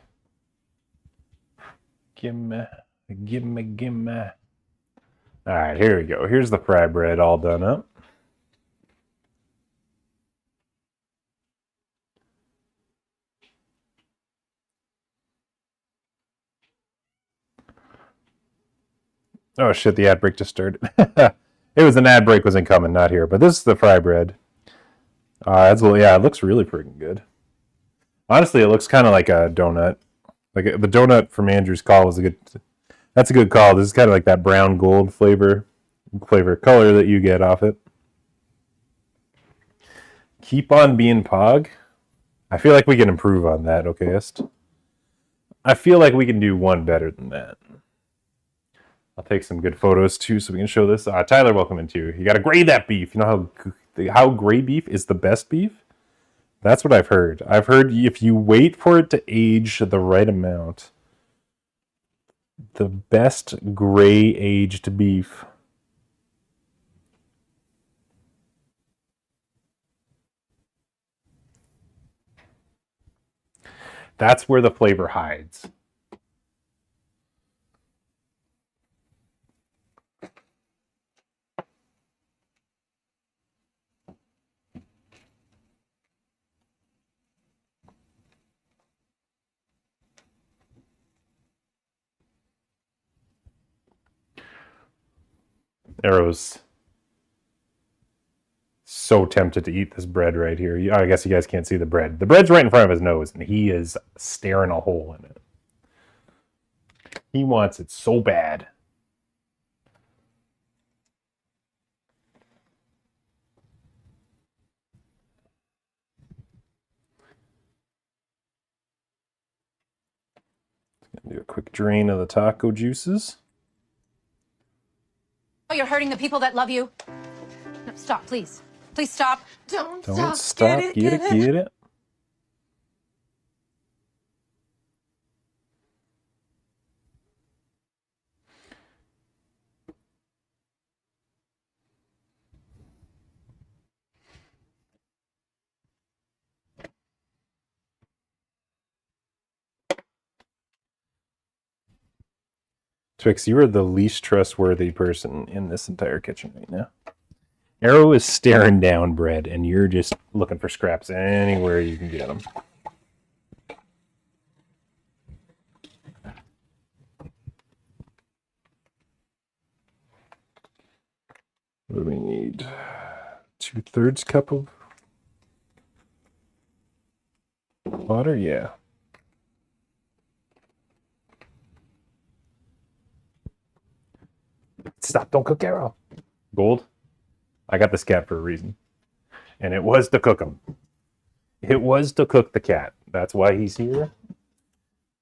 Gimme. All right, here we go. Here's the fry bread all done up. Oh shit, the ad break just started. It was an ad break wasn't coming, not here. But this is the fry bread. Yeah, it looks really freaking good. Honestly, it looks kind of like a donut. Like the donut from Andrew's call was a good. That's a good call. This is kind of like that brown gold flavor color that you get off it. Keep on being Pog. I feel like we can improve on that, okayist. I feel like we can do one better than that. I'll take some good photos too so we can show this. Tyler, welcome in too. You got to grade that beef. You know how gray beef is the best beef? That's what I've heard. I've heard if you wait for it to age the right amount, the best gray aged beef. That's where the flavor hides. Arrow's so tempted to eat this bread right here. I guess you guys can't see the bread. The bread's right in front of his nose, and he is staring a hole in it. He wants it so bad. Do a quick drain of the taco juices. Oh, you're hurting the people that love you. No, stop, please. Please stop. Don't stop. Get it. Twix, you are the least trustworthy person in this entire kitchen right now. Arrow is staring down bread, and you're just looking for scraps anywhere you can get them. What do we need? 2/3 cup of water? Yeah. Stop, don't cook Arrow. Gold, I got this cat for a reason. And it was to cook him. It was to cook the cat. That's why he's here.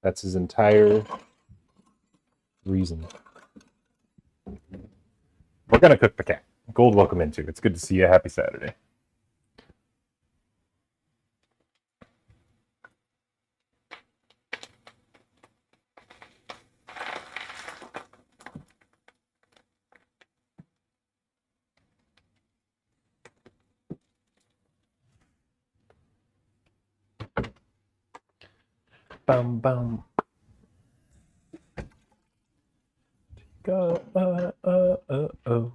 That's his entire reason. We're going to cook the cat. Gold, welcome into. It's good to see you. Happy Saturday. Bum bum. Oh.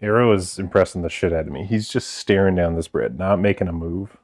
Arrow is impressing the shit out of me. He's just staring down this bread, not making a move.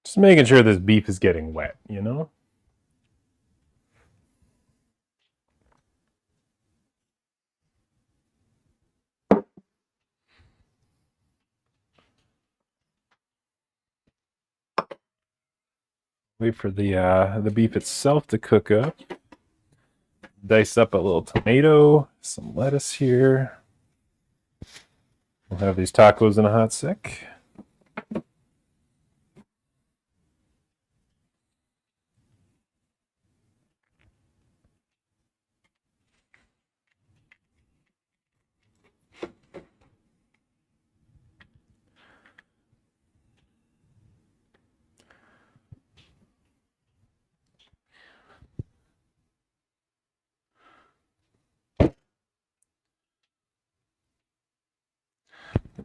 Just making sure this beef is getting wet, you know? Wait for the beef itself to cook up. Dice up a little tomato, some lettuce here. We'll have these tacos in a hot sec.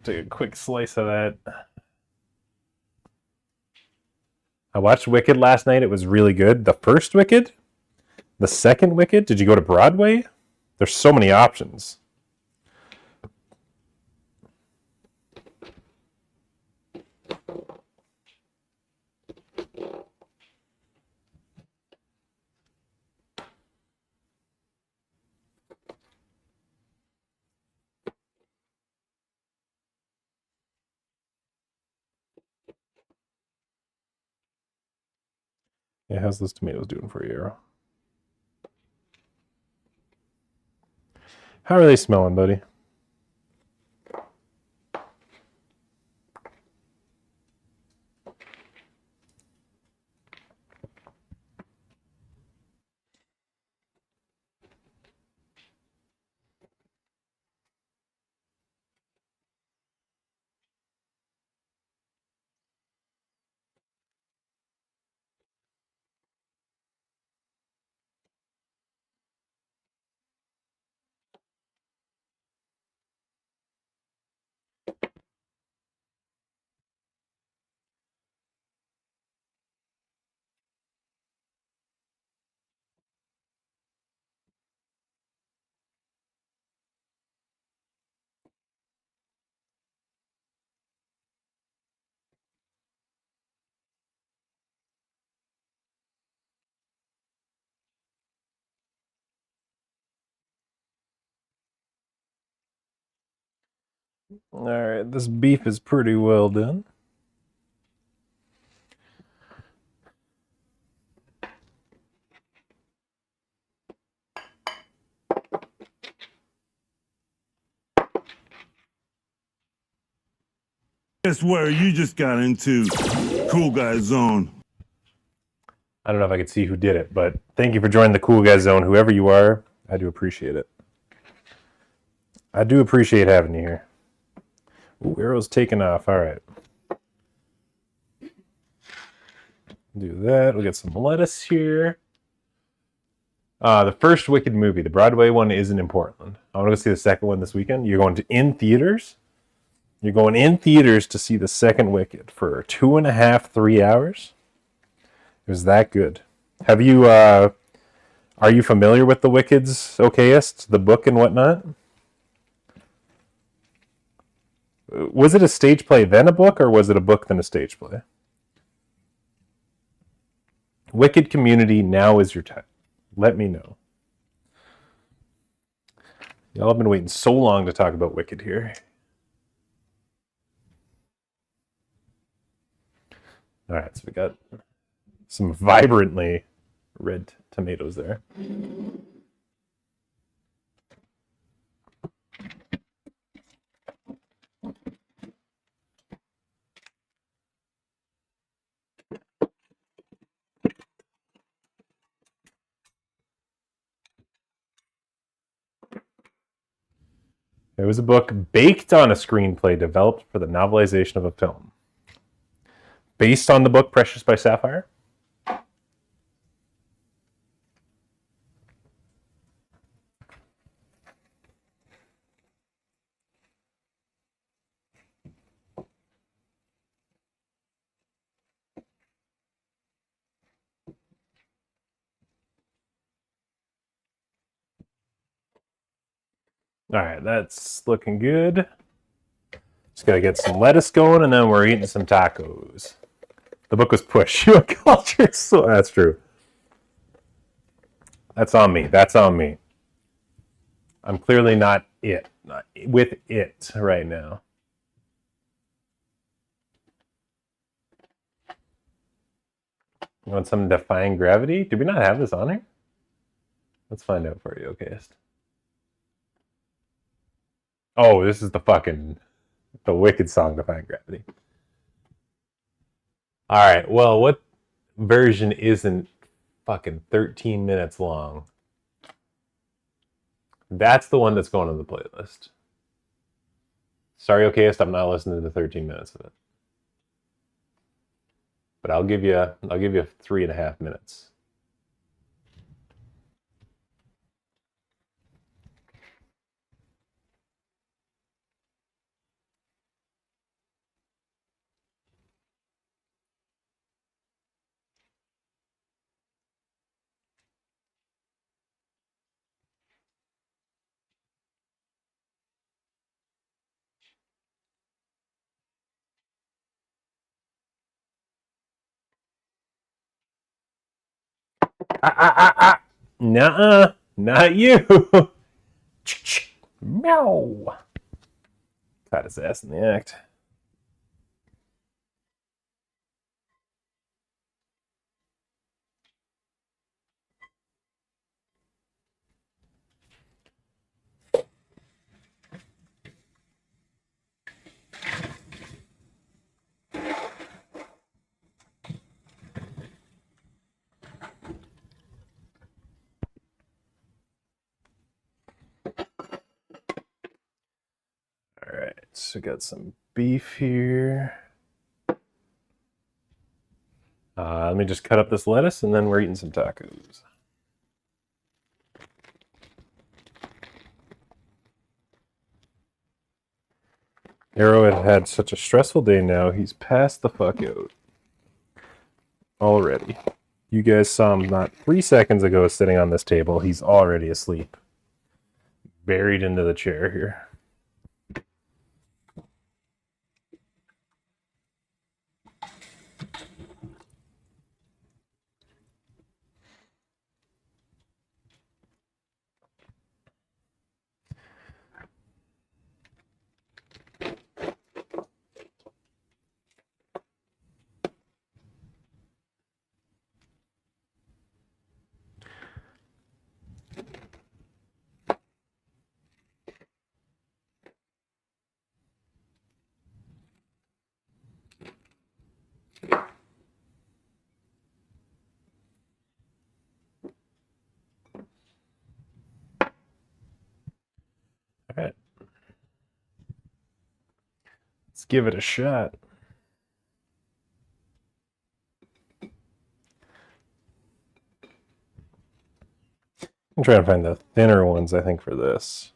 Take a quick slice of that. I watched Wicked last night. It was really good. The first Wicked, the second Wicked. Did you go to Broadway? There's so many options. Yeah, how's those tomatoes doing for you, Arrow? How are they smelling, buddy? All right, this beef is pretty well done. Guess where you just got into? Cool Guy Zone. I don't know if I could see who did it, but thank you for joining the Cool Guy Zone. Whoever you are, I do appreciate it. I do appreciate having you here. Ooh, Arrow's taking off. All right. Do that. We'll get some lettuce here. The first Wicked movie, the Broadway one, isn't in Portland. I want to go see the second one this weekend. You're going to in theaters? You're going in theaters to see the second Wicked for 2.5, 3 hours? It was that good. Have you, are you familiar with the Wicked's Okayest, the book and whatnot? Was it a stage play then a book, or was it a book then a stage play? Wicked community, now is your time. Let me know. Y'all have been waiting so long to talk about Wicked here. All right, so we got some vibrantly red tomatoes there. It was a book baked on a screenplay developed for the novelization of a film. Based on the book Precious by Sapphire. All right, that's looking good. Just gotta get some lettuce going, and then we're eating some tacos. The book was Push You Culture. So that's true. That's on me. That's on me. I'm clearly not with it right now. You want some Defying Gravity? Do we not have this on here? Let's find out for you, okayest. Oh, this is the wicked song, Defying Gravity. Alright, well, what version isn't fucking 13 minutes long? That's the one that's going on the playlist. Sorry, okayest, I'm not listening to 13 minutes of it. But I'll give you 3.5 minutes. Nuh-uh, not you. Meow. Caught his ass in the act. Alright, so we got some beef here. Let me just cut up this lettuce and then we're eating some tacos. Arrowhead had such a stressful day now, he's passed the fuck out. Already. You guys saw him not 3 seconds ago sitting on this table. He's already asleep. Buried into the chair here. All right. Let's give it a shot. I'm trying to find the thinner ones, I think, for this.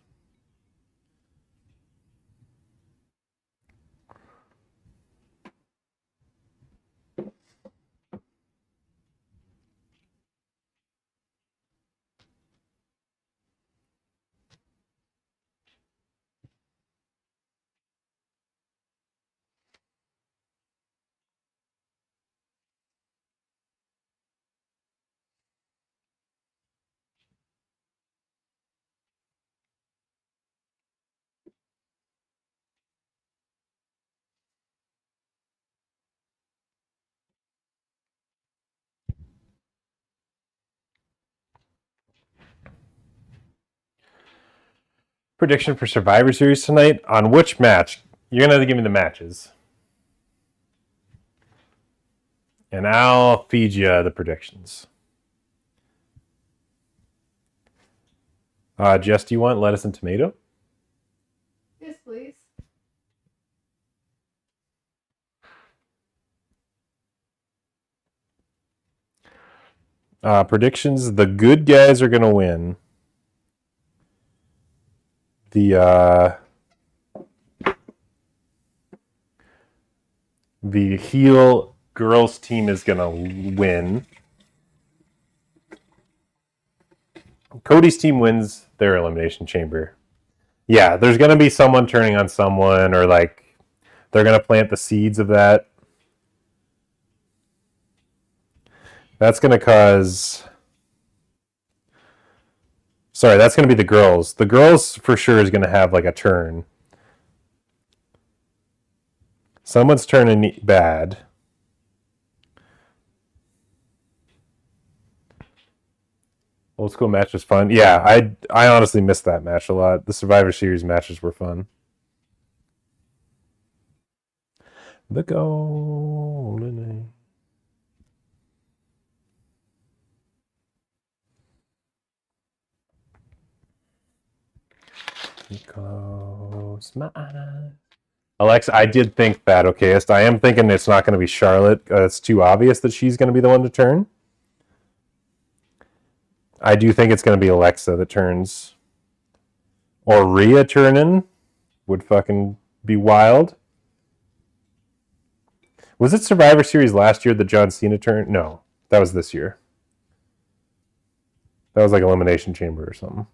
Prediction for Survivor Series tonight? On which match? You're going to have to give me the matches. And I'll feed you the predictions. Jess, do you want lettuce and tomato? Yes, please. Predictions, the good guys are going to win. The heel girls team is going to win. Cody's team wins their Elimination Chamber. Yeah, there's going to be someone turning on someone, or like they're going to plant the seeds of that. That's going to cause... Sorry, that's going to be the girls. The girls for sure is going to have like a turn. Someone's turning bad. Old school match was fun. Yeah, I honestly missed that match a lot. The Survivor Series matches were fun. The golden age. Close my eyes. Alexa, I did think that, okayest. I am thinking it's not going to be Charlotte. It's too obvious that she's going to be the one to turn. I do think it's going to be Alexa that turns. Or Rhea turning would fucking be wild. Was it Survivor Series last year that John Cena turned? No, that was this year. That was like Elimination Chamber or something.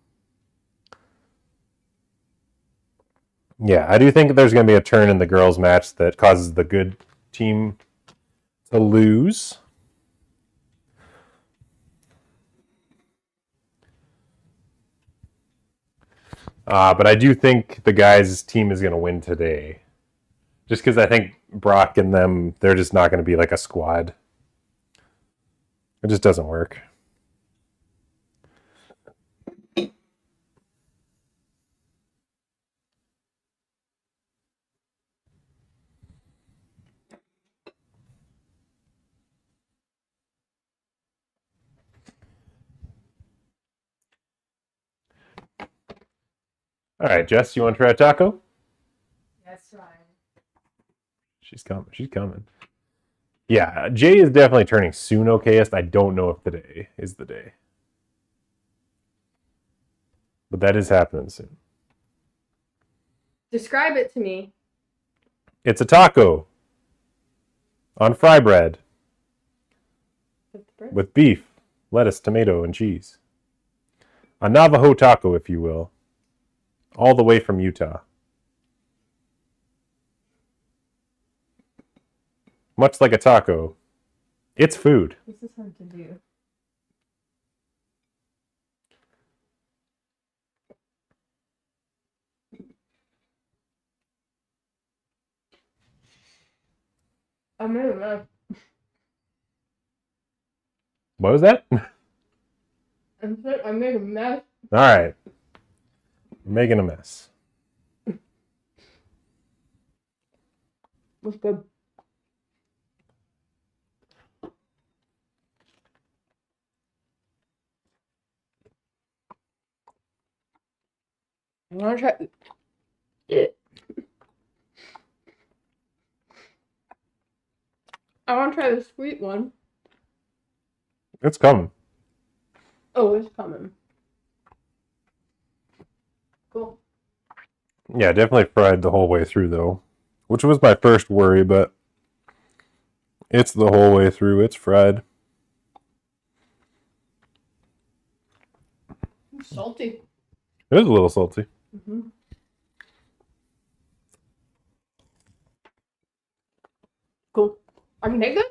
Yeah, I do think there's going to be a turn in the girls' match that causes the good team to lose. But I do think the guys' team is going to win today. Just because I think Brock and them, they're just not going to be like a squad. It just doesn't work. All right, Jess, you want to try a taco? Yes, Ryan. She's coming. She's coming. Yeah, Jay is definitely turning soon, okayest. I don't know if today is the day. But that is happening soon. Describe it to me. It's a taco on Frybread with beef, lettuce, tomato, and cheese. A Navajo taco, if you will. All the way from Utah. Much like a taco, it's food. This is hard to do. I made a mess. What was that? I made a mess. All right. Making a mess. What's good? I want to try it. I want to try the sweet one. It's coming. Oh, it's coming. Cool. Yeah, definitely fried the whole way through, though. Which was my first worry, but it's the whole way through. It's fried. It's salty. It is a little salty. Mm-hmm. Cool. I can take this?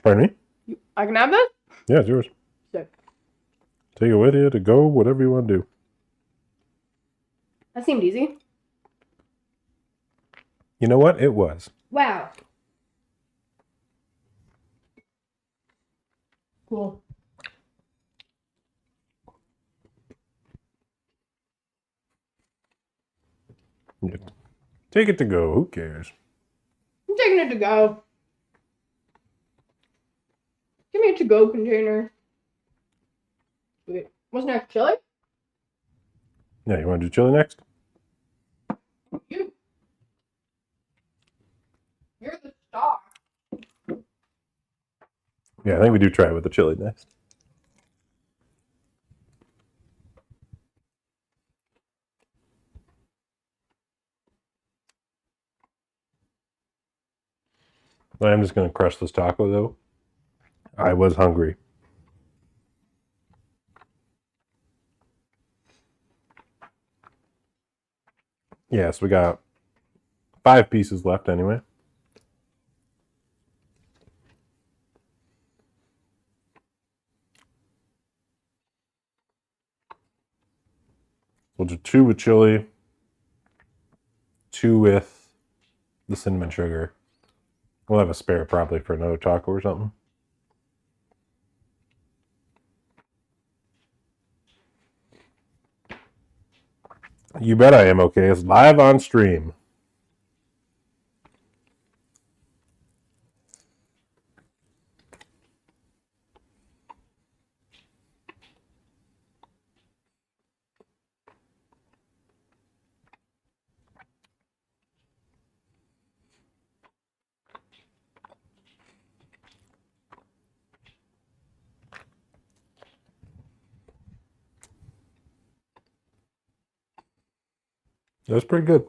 Pardon me? I can have this? Yeah, it's yours. Sick. Take it with you to go, whatever you want to do. That seemed easy. You know what? It was. Wow. Cool. Yeah. Take it to go. Who cares? I'm taking it to go. Give me a to-go container. Wait, what's next? Chili? Yeah, you want to do chili next? You. You're the star. Yeah, I think we do try it with the chili next. I'm just going to crush this taco, though. I was hungry. Yes, we got 5 pieces left anyway. We'll do 2 with chili, 2 with the cinnamon sugar. We'll have a spare probably for another taco or something. You bet I am okay. It's live on stream. That's pretty good.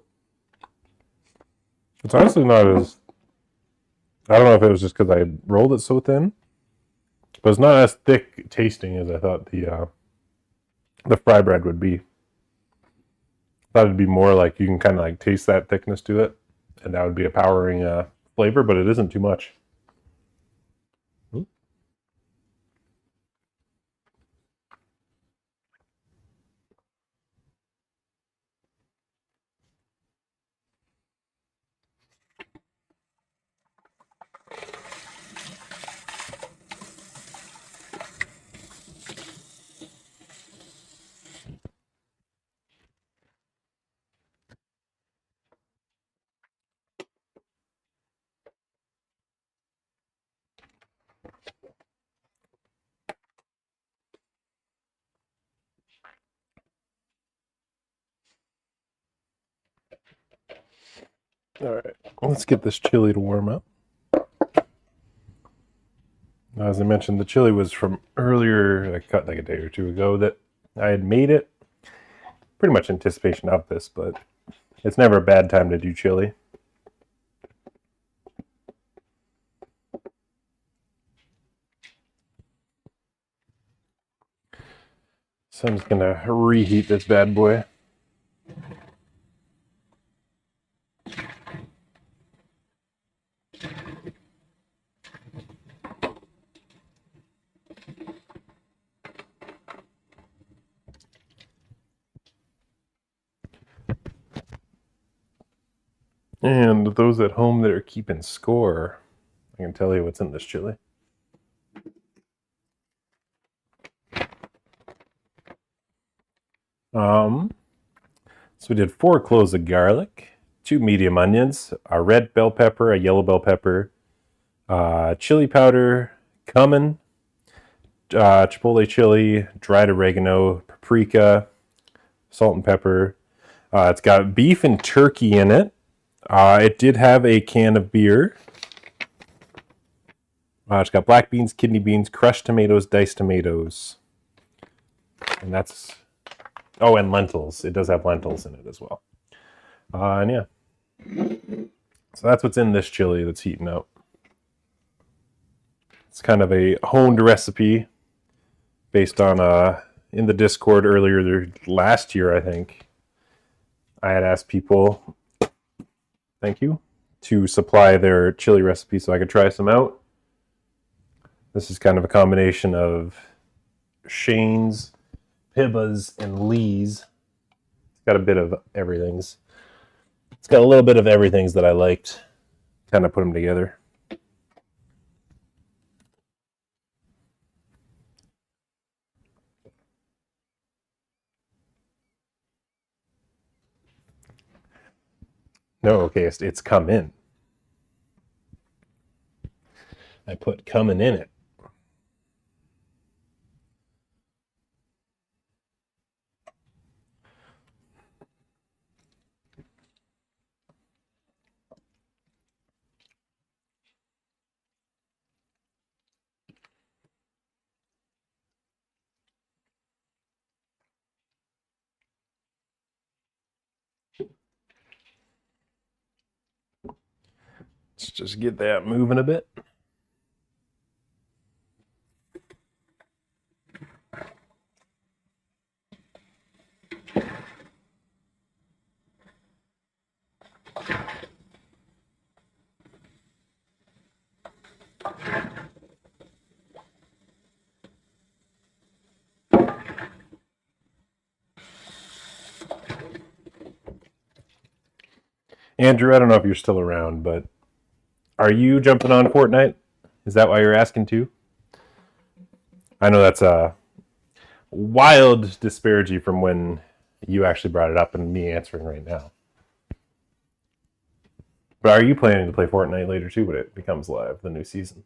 It's honestly not as... I don't know if it was just because I rolled it so thin, but it's not as thick tasting as I thought the Frybread would be. I thought it'd be more like you can kind of like taste that thickness to it, and that would be a powering flavor, but it isn't too much. All right, let's get this chili to warm up. As I mentioned, the chili was from earlier, I cut like a day or two ago that I had made it. Pretty much anticipation of this, but it's never a bad time to do chili. So I'm just gonna reheat this bad boy. And those at home that are keeping score, I can tell you what's in this chili. So we did 4 cloves of garlic, 2 medium onions, a red bell pepper, a yellow bell pepper, chili powder, cumin, chipotle chili, dried oregano, paprika, salt and pepper. It's got beef and turkey in it. It did have a can of beer. It's got black beans, kidney beans, crushed tomatoes, diced tomatoes. And that's... Oh, and lentils. It does have lentils in it as well. And yeah. So that's what's in this chili that's heating up. It's kind of a honed recipe based on, in the Discord earlier last year, I think. I had asked people, thank you, to supply their chili recipe so I could try some out. This is kind of a combination of Shane's, Pibba's, and Lee's. It's got a bit of everything's. It's got a little bit of everything's that I liked. Kind of put them together. No, okay, it's come in. I put cumin in it. Let's just get that moving a bit. Andrew, I don't know if you're still around, but are you jumping on Fortnite? Is that why you're asking too? I know that's a wild disparity from when You actually brought it up and me answering right now. But are you planning to play Fortnite later too when it becomes live, the new season?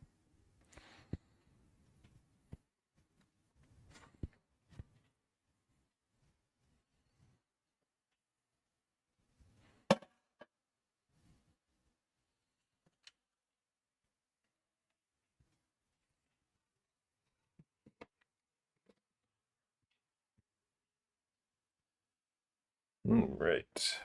Right.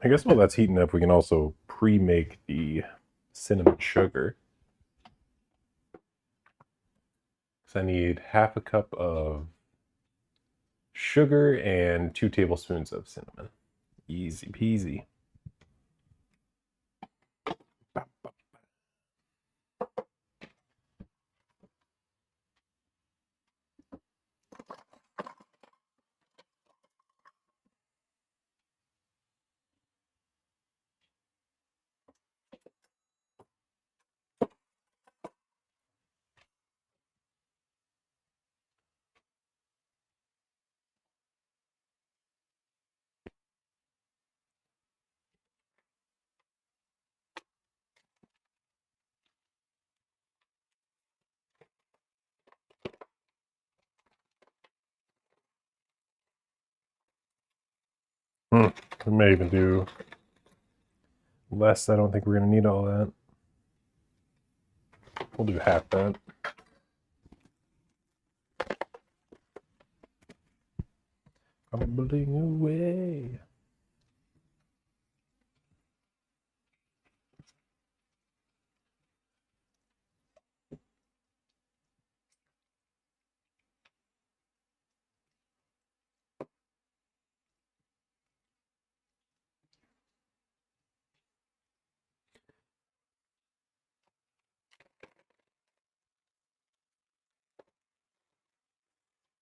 I guess while that's heating up, we can also pre-make the cinnamon sugar. So I need half a cup of sugar and 2 tablespoons of cinnamon. Easy peasy. We may even do less. I don't think we're going to need all that. We'll do half that. Crumbling away.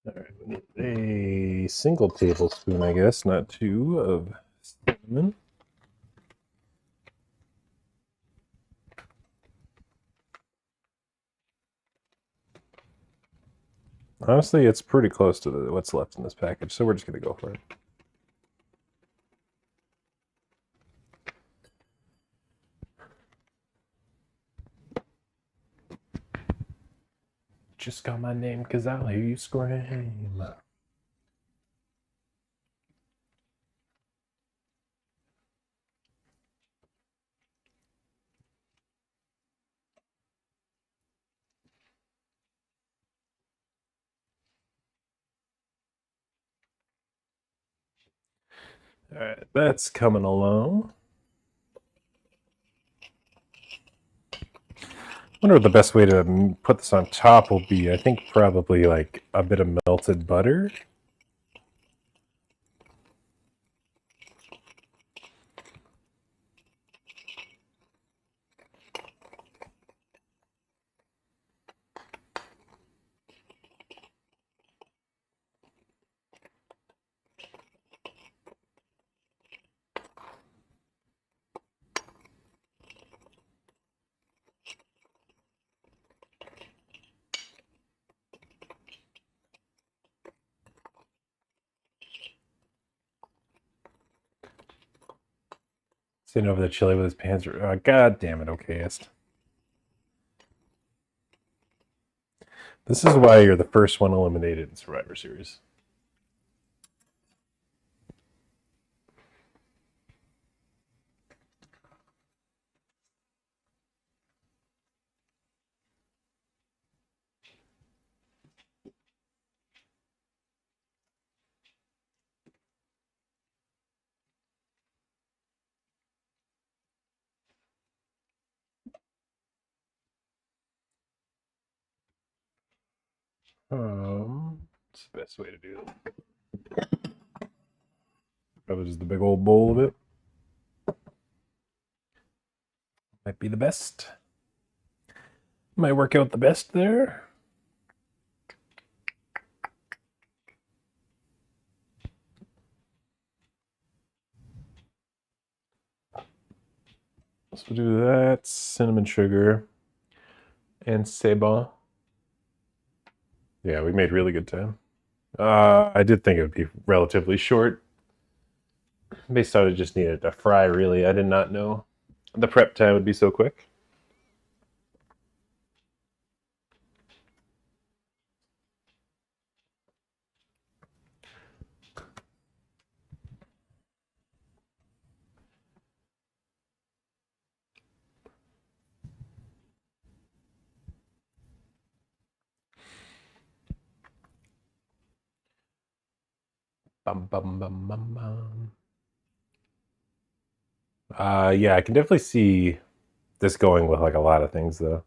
All right, we need a single tablespoon, I guess, not 2, of cinnamon. Honestly, it's pretty close to what's left in this package, so we're just going to go for it. Just call my name because I'll hear you scream. All right, that's coming along. I wonder what the best way to put this on top will be. I think probably like a bit of melted butter. Sitting over the chili with his pants. God damn it, okayest. This is why you're the first one eliminated in Survivor Series. What's the best way to do it? Probably just the big old bowl of it. Might be the best. Might work out the best there. So we'll do that, cinnamon sugar, and c'est bon. Yeah, we made really good time. I did think it would be relatively short. Based on it just needed to fry, really. I did not know the prep time would be so quick. Bum, bum, bum, bum, bum. Yeah, I can definitely see this going with like a lot of things though.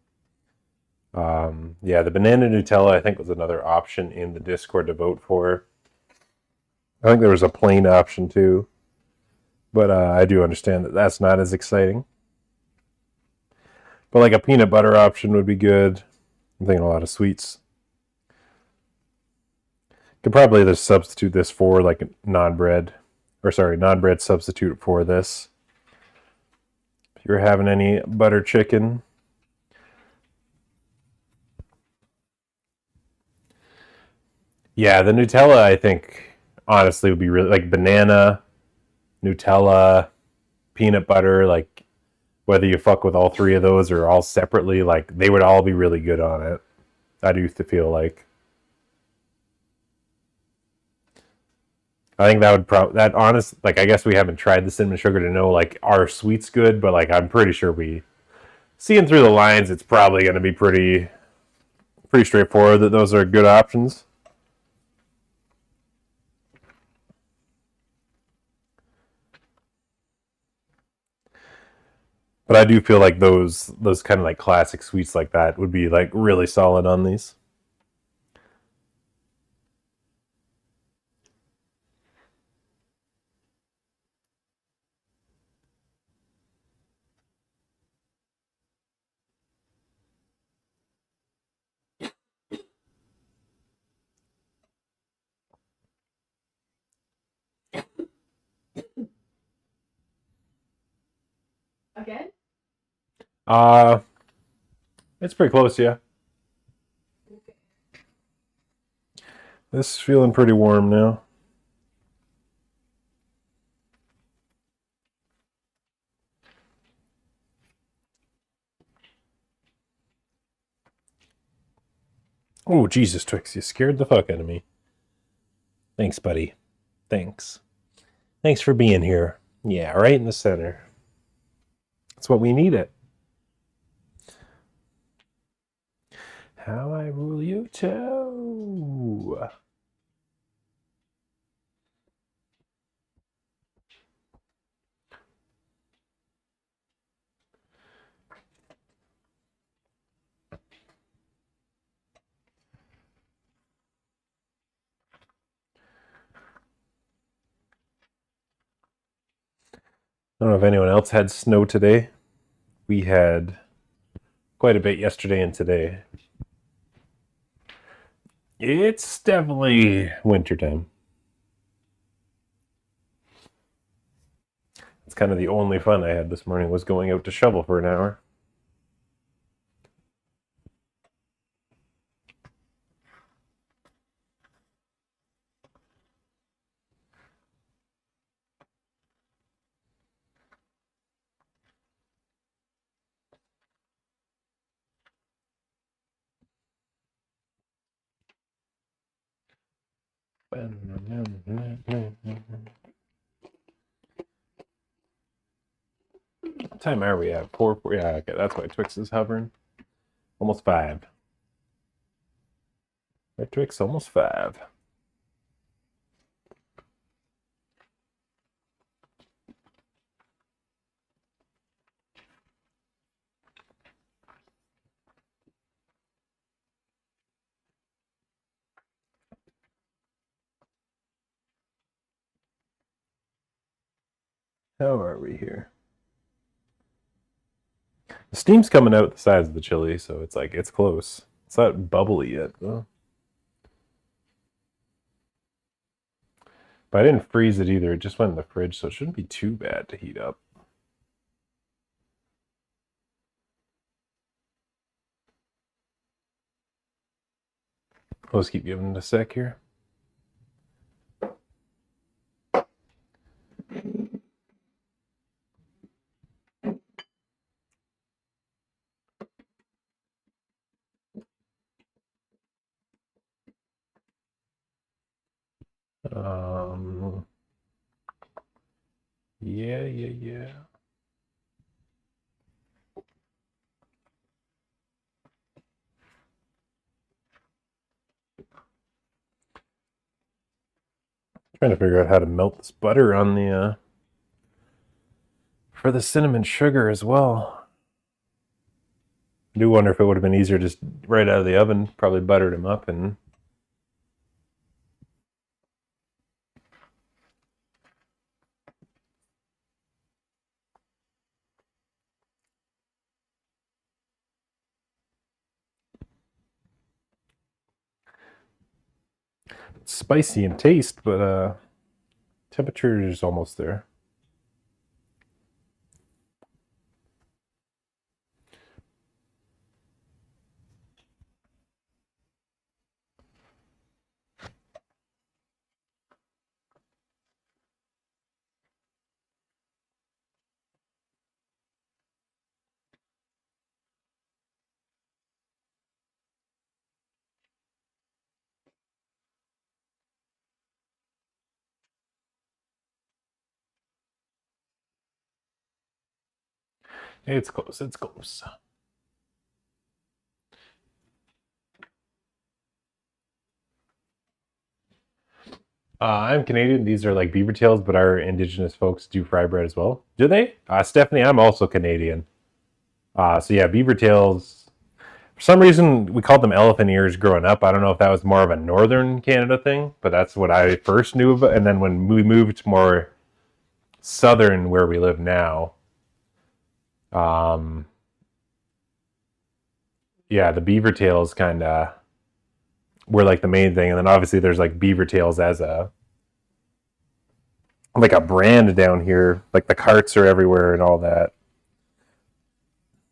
Yeah, the banana Nutella I think was another option in the Discord to vote for. I think there was a plain option too, but I do understand that that's not as exciting. But like a peanut butter option would be good. I'm thinking a lot of sweets. Could probably just substitute this for like non-bread substitute for this. If you're having any butter chicken. Yeah, the Nutella I think honestly would be really like banana, Nutella, peanut butter, like whether you fuck with all three of those or all separately, like they would all be really good on it. I do feel like. I think that would that honest like I guess we haven't tried the cinnamon sugar to know like are sweets good, but like I'm pretty sure we seeing through the lines it's probably going to be pretty straightforward that those are good options. But I do feel like those kind of like classic sweets like that would be like really solid on these. Again? Uh it's pretty close, yeah. This is feeling pretty warm now. Oh, Jesus, Twix, you scared the fuck out of me. Thanks, buddy. Thanks. Thanks for being here. Yeah, right in the center. That's what we need it. How I rule you too. I don't know if anyone else had snow today. We had quite a bit yesterday and today. It's definitely wintertime. It's kind of the only fun I had this morning was going out to shovel for an hour. What time are we at? 4, 4. Yeah, okay, that's why Twix is hovering. Almost 5. Right, Twix, almost 5. How are we here? The steam's coming out the sides of the chili, so it's like it's close. It's not bubbly yet, though. But I didn't freeze it either. It just went in the fridge, so it shouldn't be too bad to heat up. Let's keep giving it a sec here. Yeah. Trying to figure out how to melt this butter on the for the cinnamon sugar as well. I do wonder if it would have been easier just right out of the oven. Probably buttered them up and it's spicy in taste, but temperature is almost there. It's close. It's close. I'm Canadian. These are like beaver tails, but our indigenous folks do fry bread as well. Do they? Stephanie, I'm also Canadian. So yeah, beaver tails. For some reason, we called them elephant ears growing up. I don't know if that was more of a northern Canada thing, but that's what I first knew of. And then when we moved more southern, where we live now, yeah, the beaver tails kind of were like the main thing. And then obviously there's like beaver tails as a like a brand down here. Like the carts are everywhere and all that.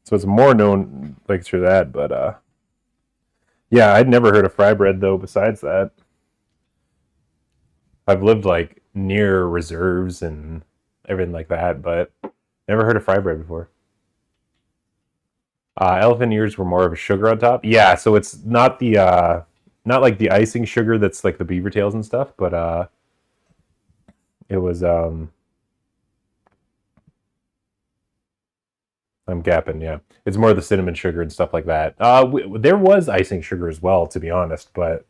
So it's more known like through that, but yeah, I'd never heard of fry bread though. Besides that, I've lived like near reserves and everything like that, but never heard of fry bread before. Elephant ears were more of a sugar on top. Yeah, so it's not the not like the icing sugar that's like the beaver tails and stuff, but it was I'm gapping, yeah. It's more the cinnamon sugar and stuff like that. There was icing sugar as well, to be honest, but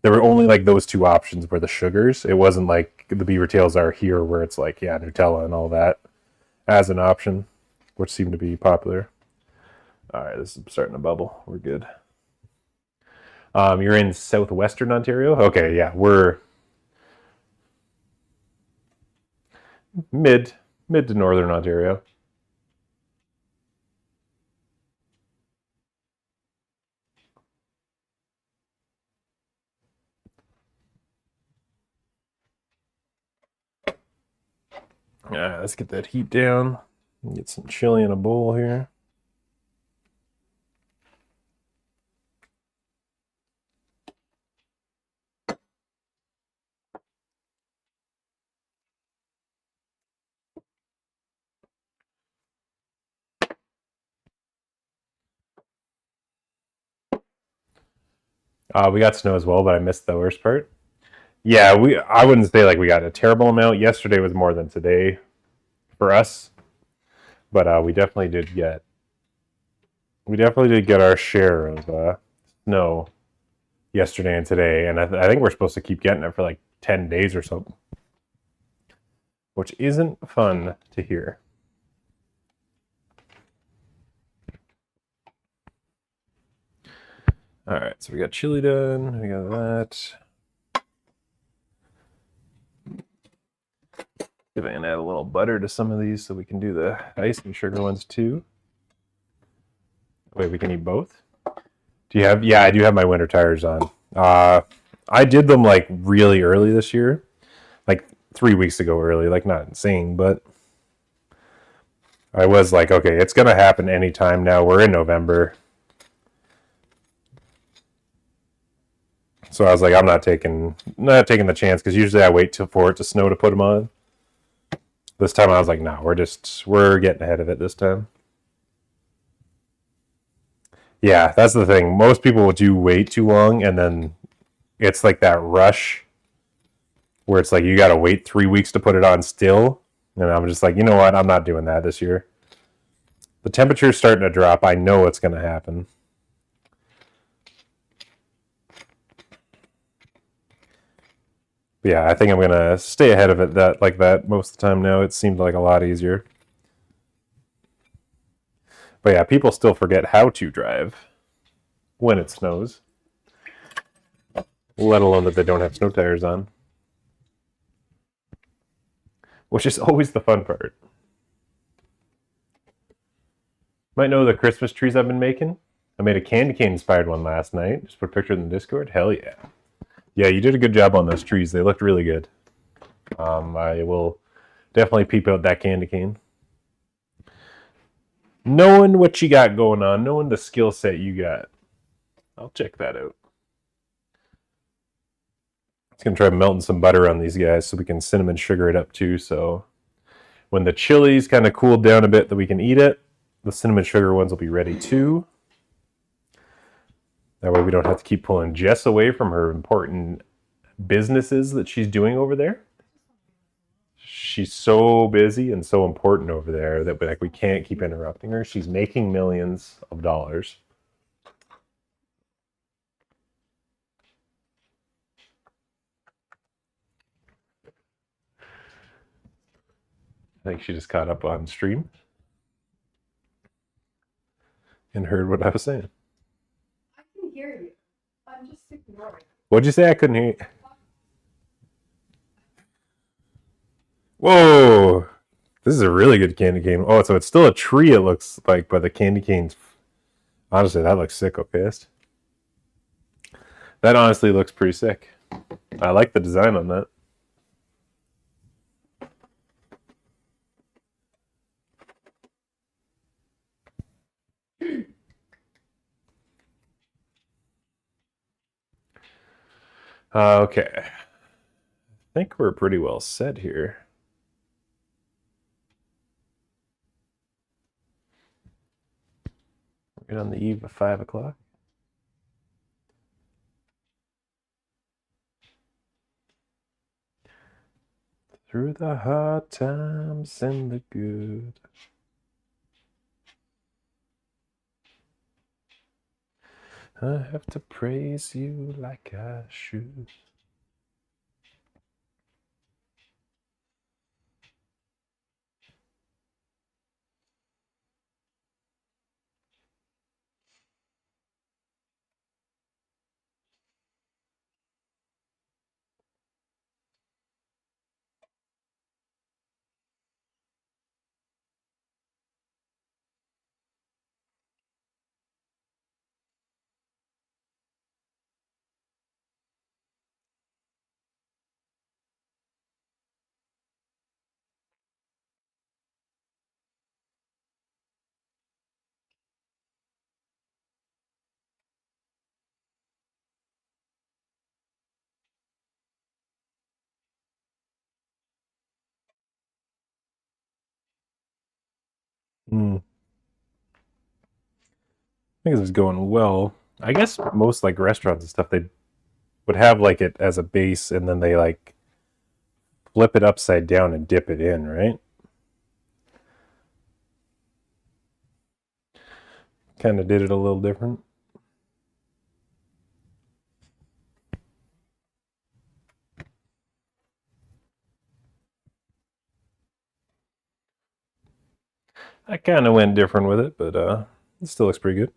there were only like those two options were the sugars. It wasn't like the beaver tails are here where it's like, yeah, Nutella and all that as an option, which seemed to be popular. All right, this is starting to bubble. We're good. You're in southwestern Ontario? Okay, yeah, we're mid to northern Ontario. All right, let's get that heat down. Get some chili in a bowl here. We got snow as well, but I missed the worst part. Yeah, I wouldn't say like we got a terrible amount. Yesterday was more than today for us, but we definitely did get our share of snow yesterday and today, and I think we're supposed to keep getting it for like 10 days or so, which isn't fun to hear. All right, so we got chili done. We got that. If I can add a little butter to some of these so we can do the icing sugar ones too. Wait, we can eat both? Do you have? Yeah, I do have my winter tires on. I did them like really early this year, like 3 weeks ago early, like not insane, but I was like, okay, it's gonna happen anytime now. We're in November. So I was like, I'm not taking the chance, because usually I wait for it to snow to put them on. This time I was like, no, we're getting ahead of it this time. Yeah, that's the thing. Most people do wait too long, and then it's like that rush where it's like you got to wait 3 weeks to put it on still. And I'm just like, you know what? I'm not doing that this year. The temperature's starting to drop. I know what's going to happen. But yeah, I think I'm going to stay ahead of it that most of the time now. It seemed like a lot easier. But yeah, people still forget how to drive when it snows, let alone that they don't have snow tires on, which is always the fun part. Might know the Christmas trees I've been making. I made a candy cane inspired one last night. Just put a picture in the Discord. Hell yeah. Yeah, you did a good job on those trees. They looked really good. I will definitely peep out that candy cane. Knowing what you got going on, knowing the skill set you got, I'll check that out. It's going to try melting some butter on these guys so we can cinnamon sugar it up too. So when the chili's kind of cooled down a bit that we can eat it, the cinnamon sugar ones will be ready too. That way we don't have to keep pulling Jess away from her important businesses that she's doing over there. She's so busy and so important over there that we can't keep interrupting her. She's making millions of dollars. I think she just caught up on stream and heard what I was saying. I can hear you. I'm just ignoring. What'd you say? I couldn't hear you. Whoa! This is a really good candy cane. Oh, so it's still a tree, it looks like, but the candy cane's... Honestly, that looks sick, okay? That honestly looks pretty sick. I like the design on that. Okay. I think we're pretty well set here. Right on the eve of 5 o'clock. Through the hard times and the good. I have to praise you like I should. I think this is going well. I guess most like restaurants and stuff, they would have like it as a base and then they like flip it upside down and dip it in, right? Kind of did it a little different. I kind of went different with it, but it still looks pretty good.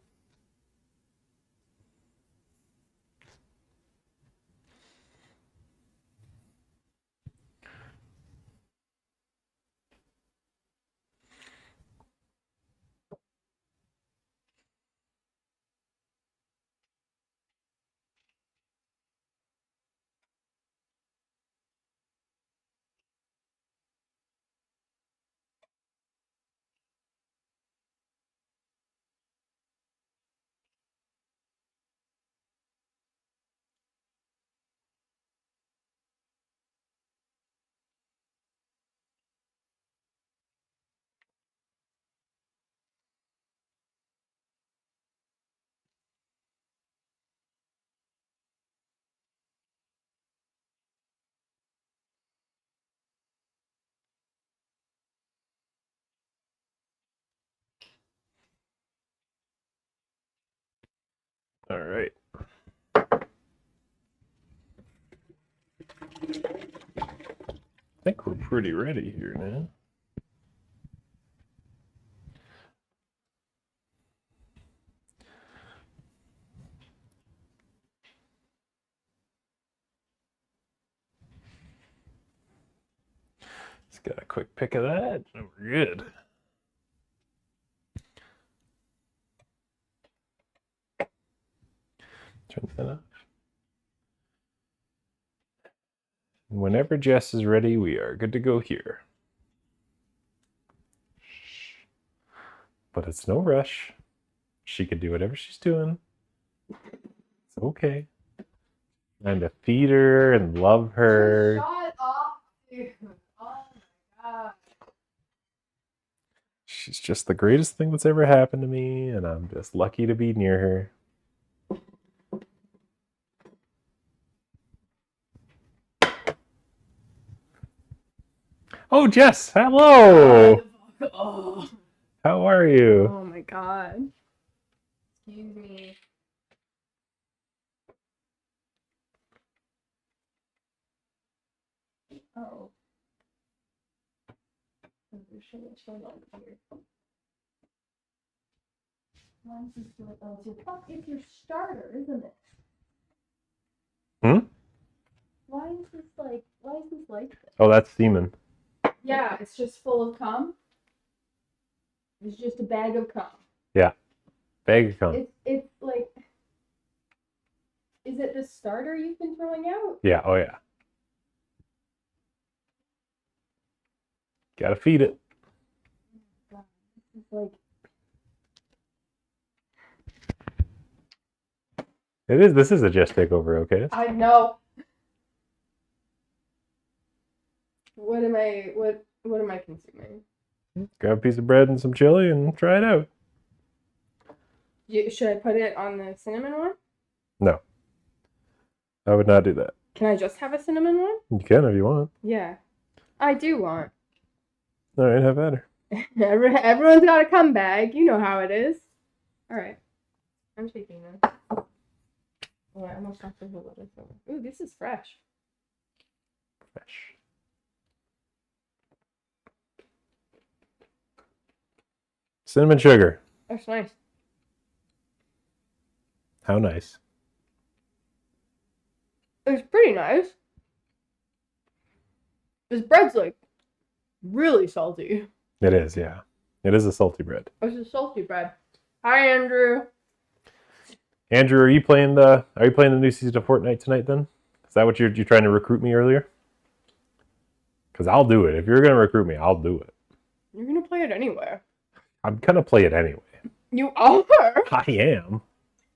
All right. I think we're pretty ready here now. Just got a quick pick of that. And we're good. Turn that off. Whenever Jess is ready, we are good to go here. But it's no rush. She can do whatever she's doing. It's okay. And to feed her and love her. Shut up, dude. Oh my god. She's just the greatest thing that's ever happened to me, and I'm just lucky to be near her. Oh, Jess, hello. Oh. How are you? Oh my god. Excuse me. Oh. There's so much going on here. Why is this doing? Oh, it's your starter, isn't it? Hmm? Why is this like this? Oh, that's semen. Yeah, it's just full of cum. It's just a bag of cum. Yeah. Bag of cum. It's like, is it the starter you've been throwing out? Yeah, oh yeah. Gotta feed it. God, this is like, This is a Jess takeover, okay? I know. What am I consuming? Grab a piece of bread and some chili and try it out. Should I put it on the cinnamon one? No. I would not do that. Can I just have a cinnamon one? You can if you want. Yeah. I do want. All right, have at her. Everyone's got a cum bag. You know how it is. All right. I'm taking this. Oh, I almost knocked over the lettuce. Ooh, this is fresh. Fresh. Cinnamon sugar. That's nice. How nice. It's pretty nice. This bread's like really salty. It is, yeah. It is a salty bread. It's a salty bread. Hi, Andrew. Andrew, are you playing the new season of Fortnite tonight then? Is that what you're trying to recruit me earlier? Because I'll do it. If you're gonna recruit me, I'll do it. You're gonna play it anywhere. I'm gonna play it anyway. You are? I am.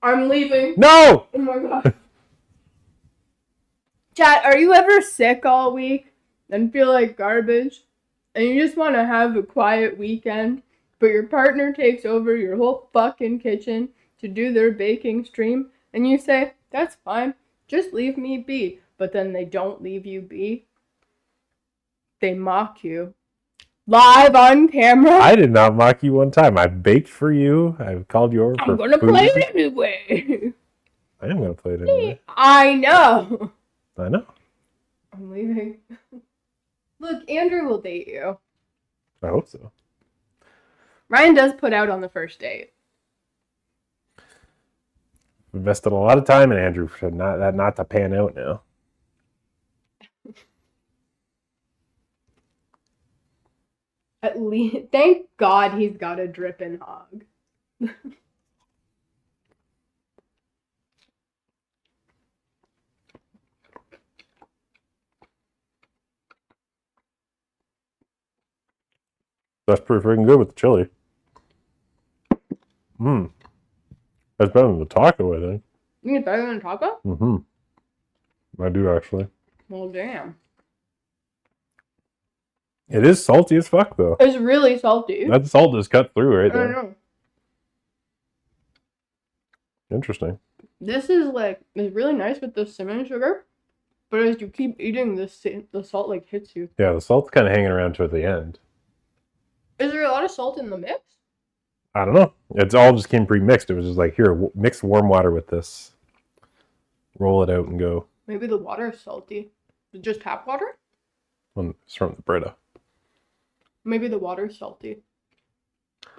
I'm leaving. No! Oh my god. Chat, are you ever sick all week and feel like garbage? And you just want to have a quiet weekend, but your partner takes over your whole fucking kitchen to do their baking stream, and you say, that's fine, just leave me be. But then they don't leave you be. They mock you. Live on camera. I did not mock you one time. I baked for you. I've called you over for I'm gonna food. play it anyway. I am gonna play it anyway. I know. I know. I'm leaving. Look, Andrew will date you. I hope so. Ryan does put out on the first date. Invested a lot of time in Andrew for not to pan out now. At least, thank God he's got a dripping hog. That's pretty freaking good with the chili. Mmm. That's better than the taco, I think. You think it's better than taco? Mm-hmm. I do, actually. Well, damn. It is salty as fuck, though. It's really salty. That salt is cut through right I there. know. Interesting. This is like, it's really nice with the cinnamon sugar, but as you keep eating, the salt like hits you. Yeah, the salt's kind of hanging around toward the end. Is there a lot of salt in the mix? I don't know. It's all just came pre-mixed. It was just like, here, mix warm water with this. Roll it out and go. Maybe the water is salty. Just tap water? Well, it's from the Brita. Maybe the water is salty. I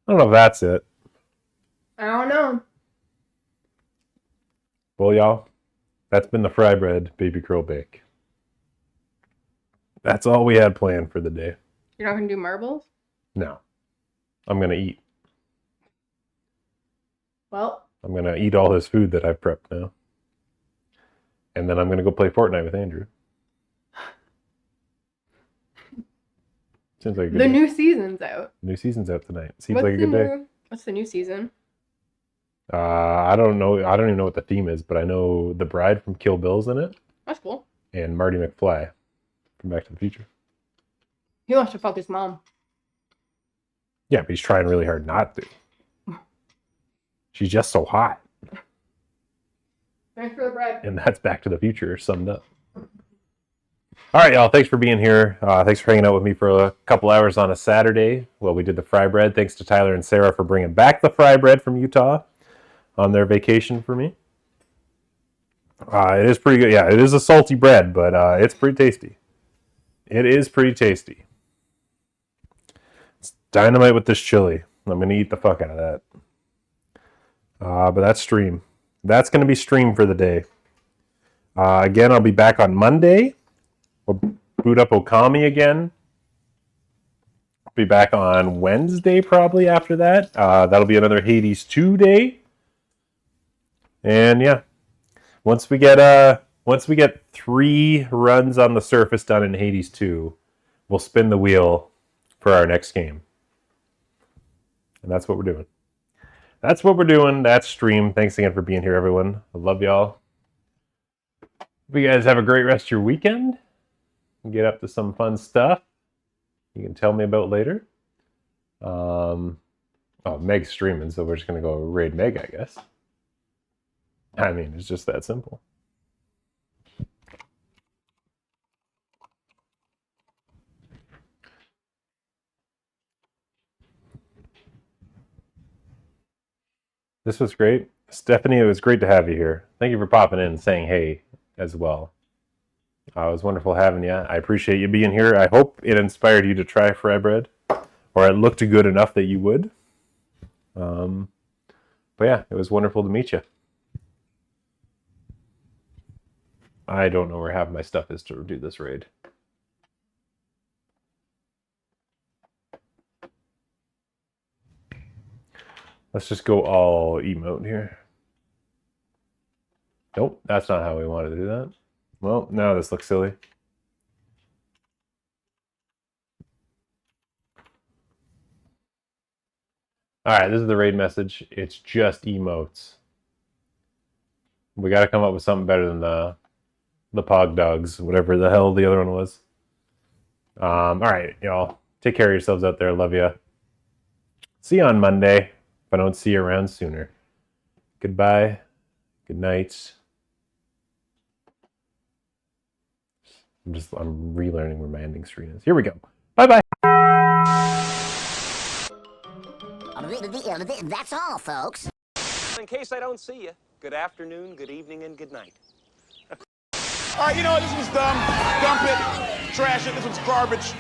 don't know if that's it. I don't know. Well, y'all, that's been the Frybread Baby Curl Bake. That's all we had planned for the day. You're not going to do marbles? No. I'm going to eat. Well. I'm going to eat all this food that I've prepped now. And then I'm going to go play Fortnite with Andrew. Seems like a good The day. new season's out. New season's out tonight. Seems like a good day. What's the new season? I don't know. I don't even know what the theme is, but I know the bride from Kill Bill's in it. That's cool. And Marty McFly from Back to the Future. He wants to fuck his mom. Yeah, but he's trying really hard not to. She's just so hot. Thanks for the bread. And that's Back to the Future summed up. All right, y'all. Thanks for being here. Thanks for hanging out with me for a couple hours on a Saturday. Well, we did the Frybread. Thanks to Tyler and Sarah for bringing back the Frybread from Utah on their vacation for me. It is pretty good. Yeah, it is a salty bread, but it's pretty tasty. It is pretty tasty. It's dynamite with this chili. I'm going to eat the fuck out of that. But that's stream. That's going to be stream for the day. Again, I'll be back on Monday. We'll boot up Okami again. Be back on Wednesday probably after that. That'll be another Hades 2 day. And yeah, once we get 3 runs on the surface done in Hades 2, we'll spin the wheel for our next game. And that's what we're doing. That's what we're doing. That's stream. Thanks again for being here, everyone. I love y'all. Hope you guys have a great rest of your weekend. Get up to some fun stuff you can tell me about later. Meg's streaming, so we're just going to go raid Meg, I guess. I mean, it's just that simple. This was great. Stephanie, it was great to have you here. Thank you for popping in and saying hey as well. It was wonderful having you. I appreciate you being here. I hope it inspired you to try Frybread, or it looked good enough that you would. But yeah, it was wonderful to meet you. I don't know where half my stuff is to do this raid. Let's just go all emote here. Nope, that's not how we wanted to do that. Well, now this looks silly. Alright, this is the raid message. It's just emotes. We gotta come up with something better than the Pog Dogs, whatever the hell the other one was. Alright, y'all. Take care of yourselves out there. Love ya. See you on Monday, if I don't see you around sooner. Goodbye. Good night. I'm relearning where my ending screen is. Here we go. Bye-bye. That's all, folks. In case I don't see you, good afternoon, good evening, and good night. All right, you know what? This was dumb. Dump it. Trash it. This was garbage.